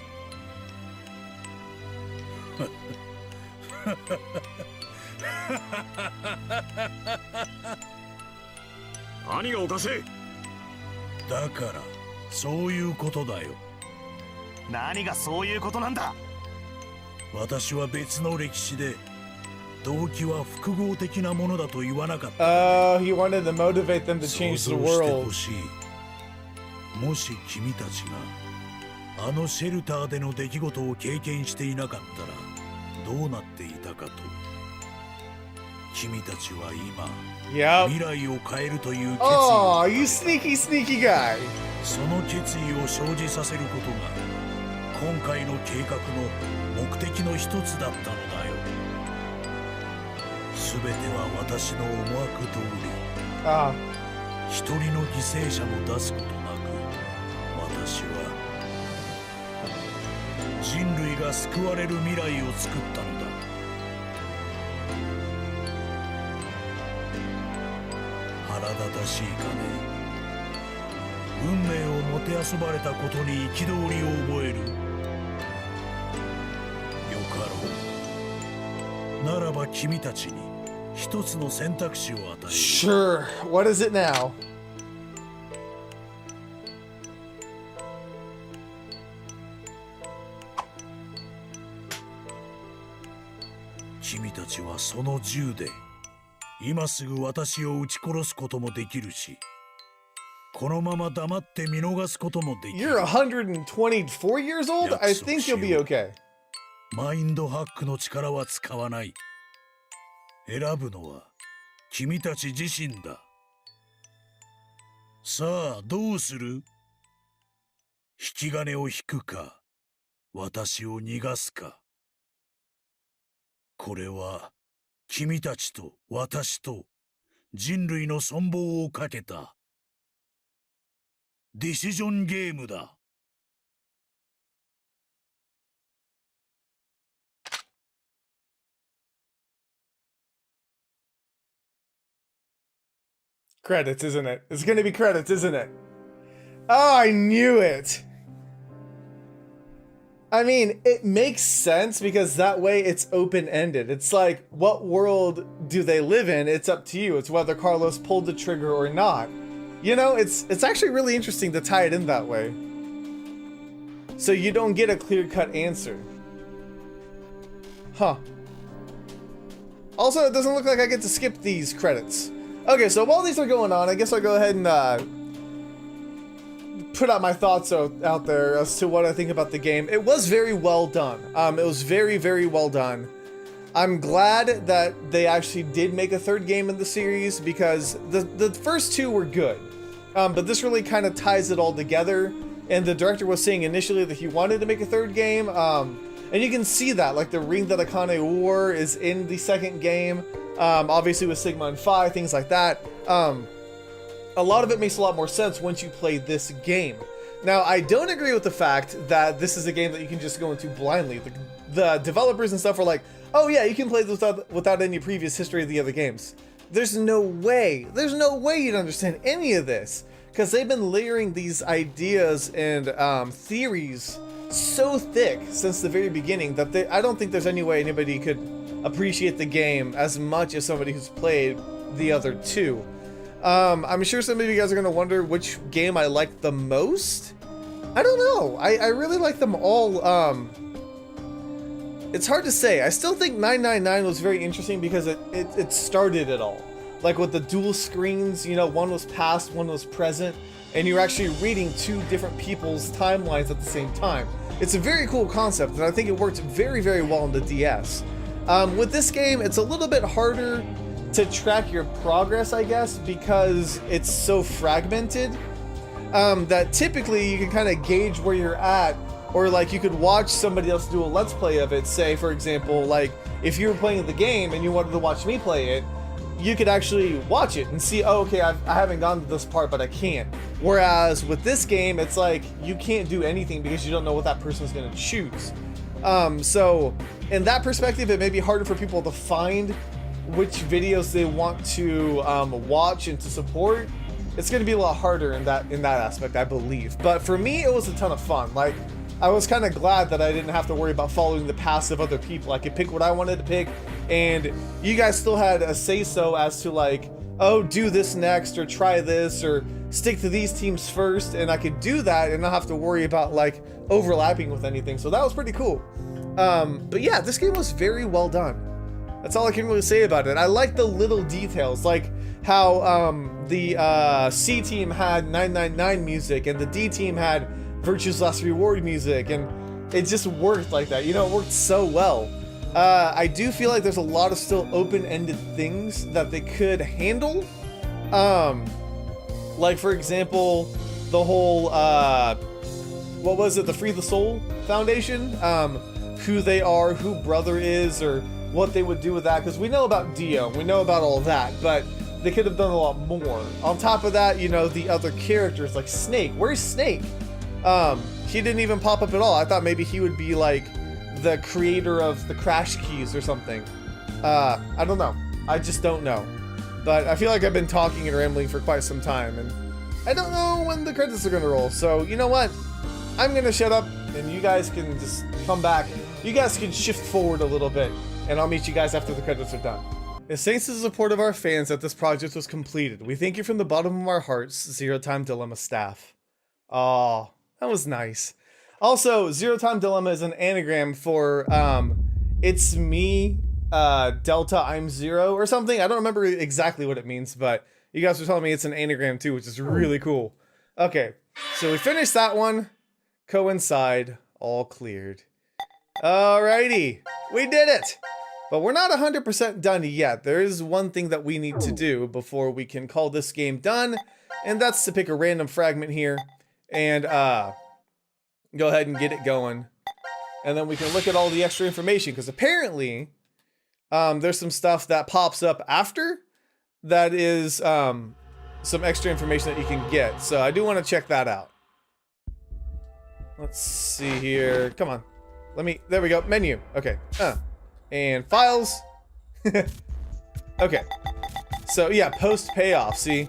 何がおかしい？だからそういうことだよ。何がそういうことなんだ。私は別の歴史で動機は複合的なものだと言わなかった。He wanted to motivate them to change the 想像して world. ほしい。もし君たちがあのシェルターでの出来事を経験していなかったらどうなっていたかと。君たちは今、Yep. 未来を変えるという決意 Oh, を you sneaky, sneaky guy. その決意を生じさせることが今回の計画の目的の一つだったのだよ。全ては私の思惑通り。Ah. 一人の犠牲者も出すことなく、私は人類が救われる未来を作ったのだ。腹立たしいかね。運命をもてあそばれたことに憤りを覚える。よかろう。ならば君たちに一つの選択肢を与える。 Sure. What is it now? 君たちはその銃で今すぐ私を撃ち殺すこともできるし、このまま黙って見逃すこともできる。 You're 124 years old? I think you'll be okay. マインドハックの力は使わない。選ぶのは君たち自身だ。さあどうする？引き金を引くか、私を逃がすか。これは君たちと私と人類の存亡をかけたディシジョンゲームだ。Credits, isn't it? It's gonna be credits, isn't it? Oh, I knew it! I mean, it makes sense because that way it's open-ended. It's like, what world do they live in? It's up to you. It's whether Carlos pulled the trigger or not. You know, it's actually really interesting to tie it in that way. So you don't get a clear-cut answer. Huh. Also, it doesn't look like I get to skip these credits. Okay, so while these are going on, I guess I'll go ahead and put out my thoughts out there as to what I think about the game. It was very well done. It was very, very well done. I'm glad that they actually did make a third game in the series because the first two were good. But this really kind of ties it all together. And the director was saying initially that he wanted to make a third game. And you can see that, like the ring that Akane wore is in the second game. Obviously with Sigma and Phi, things like that. A lot of it makes a lot more sense once you play this game. Now, I don't agree with the fact that this is a game that you can just go into blindly. The developers and stuff are like, oh yeah, you can play this without any previous history of the other games. There's no way you'd understand any of this, because they've been layering these ideas and theories so thick since the very beginning that I don't think there's any way anybody could appreciate the game as much as somebody who's played the other two. I'm sure some of you guys are gonna wonder which game I like the most. I don't know. I really like them all. It's hard to say. I still think 999 was very interesting because it started it all. Like with the dual screens, you know, one was past, one was present, and you're actually reading two different people's timelines at the same time. It's a very cool concept, and I think it worked very, very well on the DS. With this game, it's a little bit harder to track your progress, I guess, because it's so fragmented, that typically you can kind of gauge where you're at, or like you could watch somebody else do a let's play of it. Say, for example, like if you were playing the game and you wanted to watch me play it, you could actually watch it and see, oh, okay, I haven't gone to this part, but I can't. Whereas with this game, it's like you can't do anything because you don't know what that person's going to choose. So in that perspective, it may be harder for people to find which videos they want to watch and to support. It's going to be a lot harder in that aspect, I believe. But for me, it was a ton of fun. Like, I was kind of glad that I didn't have to worry about following the paths of other people. I could pick what I wanted to pick, and you guys still had a say-so as to like, oh, do this next, or try this, or stick to these teams first, and I could do that and not have to worry about like overlapping with anything. So that was pretty cool. But yeah, this game was very well done. That's all I can really say about it. I like the little details, like how the C team had 999 music and the D team had Virtue's Last Reward music, and it just worked like that. You know, it worked so well. I do feel like there's a lot of still open-ended things that they could handle. Like for example, the whole what was it? The Free the Soul Foundation. Who they are, who Brother is, or what they would do with that. Because we know about Dio, we know about all of that, but they could have done a lot more. On top of that, you know, the other characters like Snake. Where's Snake? He didn't even pop up at all. I thought maybe he would be like the creator of the Crash Keys or something. I don't know. I just don't know. But I feel like I've been talking and rambling for quite some time, and I don't know when the credits are gonna roll. So you know what? I'm gonna shut up, and you guys can just come back. You guys can shift forward a little bit, and I'll meet you guys after the credits are done. It's thanks to the support of our fans that this project was completed. We thank you from the bottom of our hearts, Zero Time Dilemma staff. Aw, that was nice. Also, Zero Time Dilemma is an anagram for it's me, Delta, I'm Zero, or something. I don't remember exactly what it means, but you guys were telling me it's an anagram too, which is really cool. Okay, so we finished that one. Coincide, all cleared. Alrighty, we did it! But we're not 100% done yet. There is one thing that we need to do before we can call this game done, and that's to pick a random fragment here and go ahead and get it going. And then we can look at all the extra information, because apparently there's some stuff that pops up after that is some extra information that you can get. So I do want to check that out. Let's see here. Come on. There we go. Menu. Okay. And files. Okay. So yeah, post payoff. See,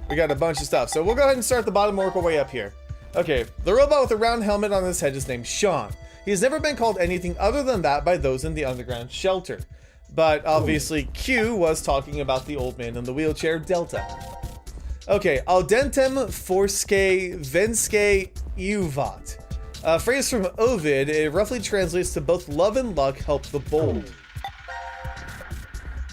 we got a bunch of stuff. So we'll go ahead and start at the bottom and work our way up here. Okay. The robot with the round helmet on his head is named Sean. He has never been called anything other than that by those in the underground shelter. But obviously Q was talking about the old man in the wheelchair, Delta. Okay. Audentem forsque venske iuvat. A phrase from Ovid, it roughly translates to both love and luck help the bold.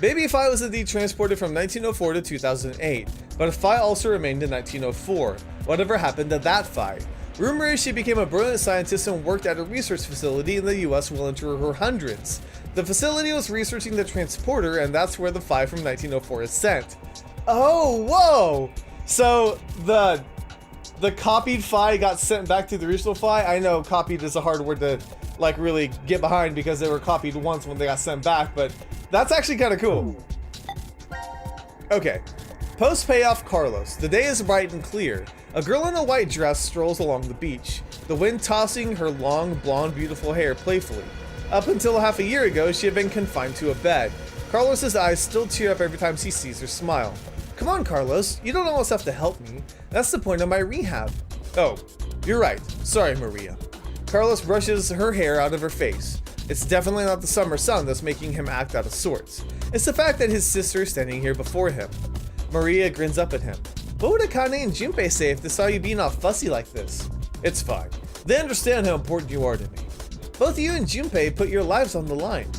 Baby Phi was indeed transported from 1904 to 2008, but Phi also remained in 1904. Whatever happened to that Phi? Rumor is she became a brilliant scientist and worked at a research facility in the US well into her hundreds. The facility was researching the transporter, and that's where the Phi from 1904 is sent. Oh, whoa! So the copied Phi got sent back to the original Phi. I know copied is a hard word to like really get behind because they were copied once when they got sent back, but that's actually kind of cool. Okay. Post payoff Carlos. The day is bright and clear. A girl in a white dress strolls along the beach, the wind tossing her long, blonde, beautiful hair playfully. Up until half a year ago, she had been confined to a bed. Carlos's eyes still tear up every time he sees her smile. Come on, Carlos, you don't always have to help me. That's the point of my rehab. Oh, you're right. Sorry, Maria. Carlos brushes her hair out of her face. It's definitely not the summer sun that's making him act out of sorts. It's the fact that his sister is standing here before him. Maria grins up at him. What would Akane and Junpei say if they saw you being all fussy like this? It's fine. They understand how important you are to me. Both you and Junpei put your lives on the line.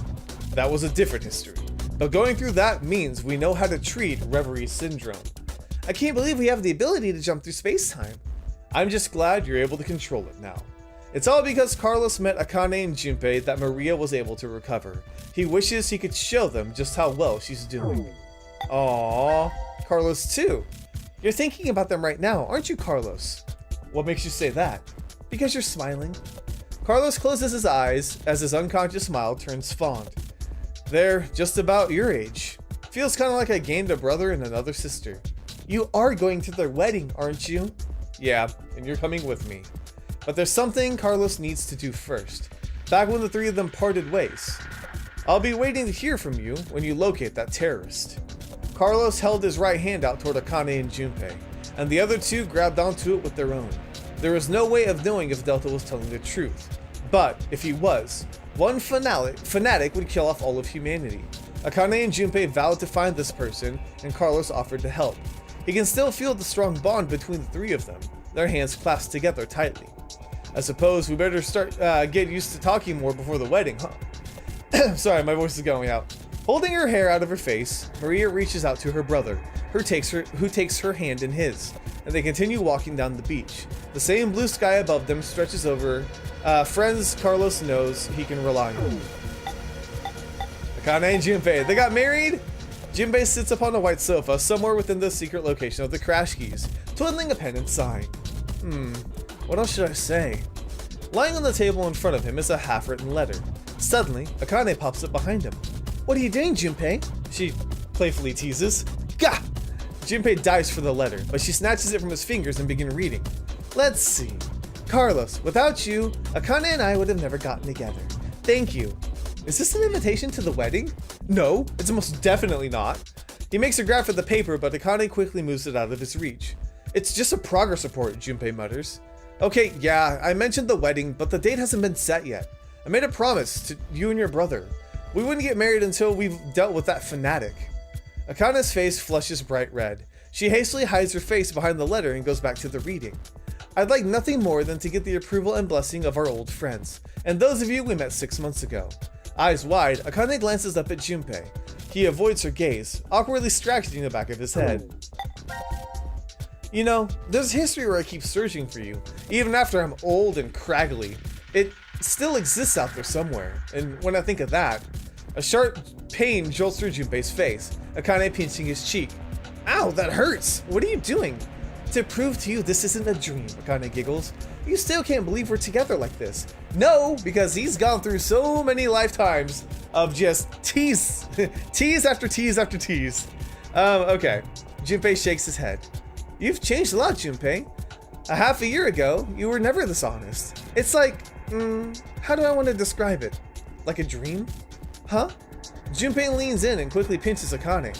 That was a different history. But going through that means we know how to treat Reverie Syndrome. I can't believe we have the ability to jump through space-time. I'm just glad you're able to control it now. It's all because Carlos met Akane and Junpei that Maria was able to recover. He wishes he could show them just how well she's doing. Aww, Carlos too. You're thinking about them right now, aren't you, Carlos? What makes you say that? Because you're smiling. Carlos closes his eyes as his unconscious smile turns fond. They're just about your age. Feels kind of like I gained a brother and another sister. You are going to their wedding, aren't you? Yeah, and you're coming with me. But there's something Carlos needs to do first. Back when the three of them parted ways. I'll be waiting to hear from you when you locate that terrorist. Carlos held his right hand out toward Akane and Junpei, and the other two grabbed onto it with their own. There was no way of knowing if Delta was telling the truth. But if he was, one fanatic would kill off all of humanity. Akane and Junpei vowed to find this person, and Carlos offered to help. He can still feel the strong bond between the three of them, their hands clasped together tightly. I suppose we better start get used to talking more before the wedding, huh? Sorry, my voice is going out. Holding her hair out of her face, Maria reaches out to her brother, who takes her hand in his, and they continue walking down the beach. The same blue sky above them stretches over friends Carlos knows he can rely on. Akane and Junpei, they got married? Junpei sits upon a white sofa somewhere within the secret location of the crash keys, twiddling a pen and sighing. What else should I say? Lying on the table in front of him is a half-written letter. Suddenly, Akane pops up behind him. What are you doing, Junpei? She playfully teases. Gah! Junpei dives for the letter, but she snatches it from his fingers and begins reading. Let's see. Carlos, without you, Akane and I would have never gotten together. Thank you. Is this an invitation to the wedding? No, it's most definitely not. He makes a grab for the paper, but Akane quickly moves it out of his reach. It's just a progress report, Junpei mutters. Okay, yeah, I mentioned the wedding, but the date hasn't been set yet. I made a promise to you and your brother. We wouldn't get married until we've dealt with that fanatic. Akane's face flushes bright red. She hastily hides her face behind the letter and goes back to the reading. I'd like nothing more than to get the approval and blessing of our old friends, and those of you we met 6 months ago. Eyes wide, Akane glances up at Junpei. He avoids her gaze, awkwardly scratching the back of his head. You know, there's history where I keep searching for you, even after I'm old and craggly. It still exists out there somewhere, and when I think of that, a sharp pain jolts through Junpei's face, Akane pinching his cheek. Ow, that hurts! What are you doing? To prove to you this isn't a dream, Akane giggles. You still can't believe we're together like this. No, because he's gone through so many lifetimes of just tease. Tease after tease after tease. Okay. Junpei shakes his head. You've changed a lot, Junpei. A half a year ago, you were never this honest. It's like, how do I want to describe it? Like a dream? Huh? Junpei leans in and quickly pinches Akane.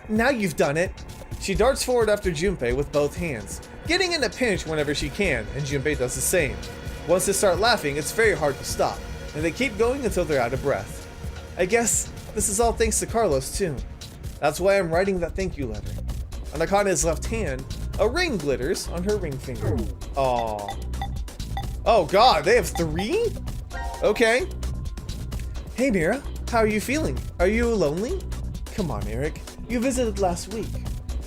Now you've done it. She darts forward after Junpei with both hands, getting in a pinch whenever she can, and Junpei does the same. Once they start laughing, it's very hard to stop, and they keep going until they're out of breath. I guess this is all thanks to Carlos, too. That's why I'm writing that thank you letter. On Akane's left hand, a ring glitters on her ring finger. Aww. Oh god, they have 3? Okay. Hey Mira, how are you feeling? Are you lonely? Come on, Eric. You visited last week.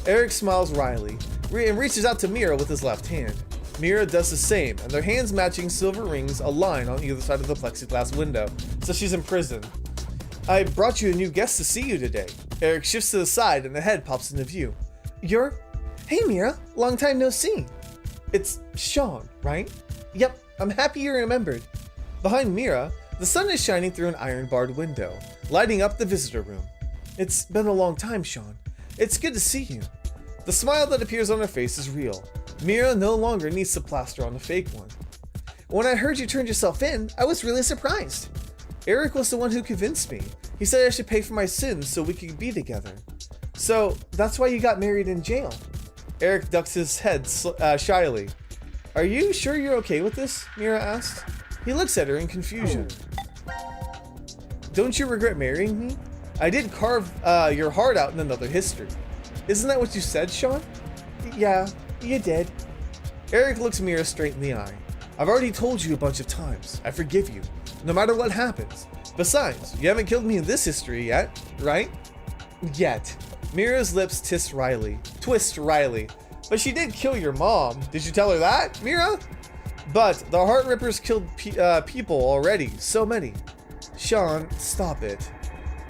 Eric smiles wryly and reaches out to Mira with his left hand. Mira does the same, and their hands matching silver rings align on either side of the plexiglass window, so she's imprisoned. I brought you a new guest to see you today. Eric shifts to the side and the head pops into view. You're... Hey Mira, long time no see. It's Sean, right? Yep, I'm happy you remembered. Behind Mira, the sun is shining through an iron-barred window, lighting up the visitor room. It's been a long time, Sean. It's good to see you. The smile that appears on her face is real. Mira no longer needs to plaster on a fake one. When I heard you turned yourself in, I was really surprised. Eric was the one who convinced me. He said I should pay for my sins so we could be together. So, that's why you got married in jail. Eric ducks his head shyly. Are you sure you're okay with this? Mira asked. He looks at her in confusion. Don't you regret marrying me? I did carve your heart out in another history. Isn't that what you said, Sean? Yeah, you did. Eric looks Mira straight in the eye. I've already told you a bunch of times. I forgive you, no matter what happens. Besides, you haven't killed me in this history yet, right? Yet. Mira's lips twist Riley. But she did kill your mom. Did you tell her that, Mira? But the Heart Rippers killed people already. So many. Sean, stop it.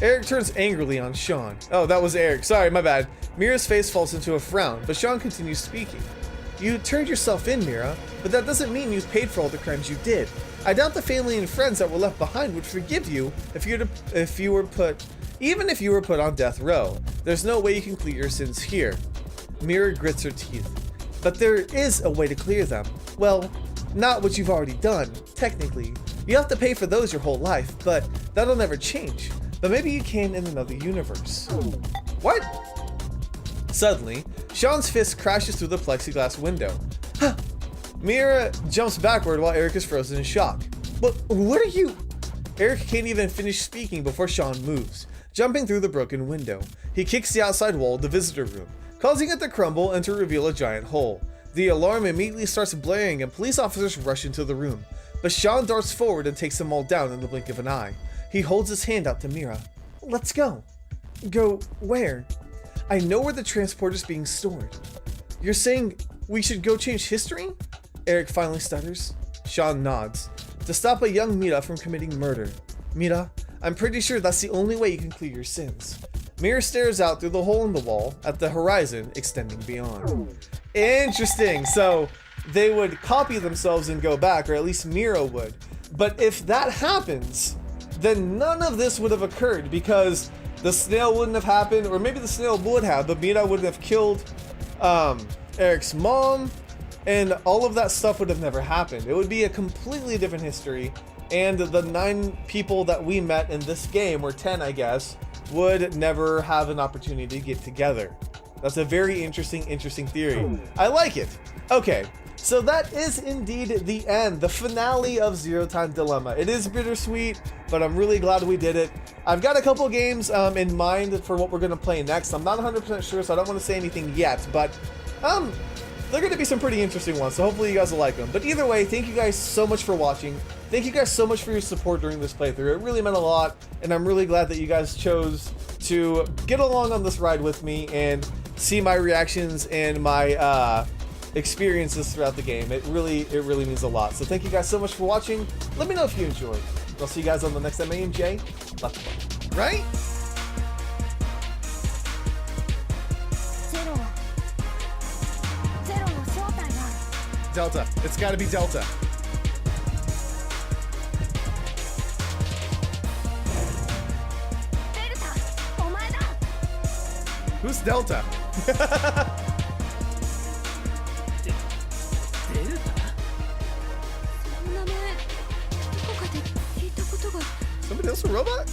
Eric turns angrily on Sean. Oh, that was Eric. Sorry, my bad. Mira's face falls into a frown, but Sean continues speaking. You turned yourself in, Mira, but that doesn't mean you've paid for all the crimes you did. I doubt the family and friends that were left behind would forgive you even if you were put on death row. There's no way you can clear your sins here. Mira grits her teeth. But there is a way to clear them. Well, not what you've already done, technically. You have to pay for those your whole life, but that'll never change. But maybe you can in another universe. What? Suddenly, Sean's fist crashes through the plexiglass window. Huh. Mira jumps backward while Eric is frozen in shock. But what are you? Eric can't even finish speaking before Sean moves, jumping through the broken window. He kicks the outside wall of the visitor room, causing it to crumble and to reveal a giant hole. The alarm immediately starts blaring and police officers rush into the room. But Sean darts forward and takes them all down in the blink of an eye. He holds his hand out to Mira. Let's go. Go where? I know where the transporter's being stored. You're saying we should go change history? Eric finally stutters. Sean nods. To stop a young Mira from committing murder. Mira, I'm pretty sure that's the only way you can clear your sins. Mira stares out through the hole in the wall at the horizon extending beyond. Interesting. So they would copy themselves and go back, or at least Mira would. But if that happens, then none of this would have occurred because the snail wouldn't have happened, or maybe the snail would have, but Mira wouldn't have killed Eric's mom, and all of that stuff would have never happened. It would be a completely different history, and the 9 people that we met in this game, or 10 I guess, would never have an opportunity to get together. That's a very interesting theory. I like it. Okay, so that is indeed the end, the finale of Zero Time Dilemma. It is bittersweet, but I'm really glad we did it. I've got a couple games in mind for what we're going to play next. I'm not 100% sure, so I don't want to say anything yet, but they're going to be some pretty interesting ones, so hopefully you guys will like them. But either way, thank you guys so much for watching. Thank you guys so much for your support during this playthrough. It really meant a lot, and I'm really glad that you guys chose to get along on this ride with me and see my reactions and my experiences throughout the game. It really means a lot. So thank you guys so much for watching. Let me know if you enjoyed. I'll see you guys on the next MAMJ. Let's go. Right? Delta. It's got to be Delta. Who's Delta? Somebody else a robot?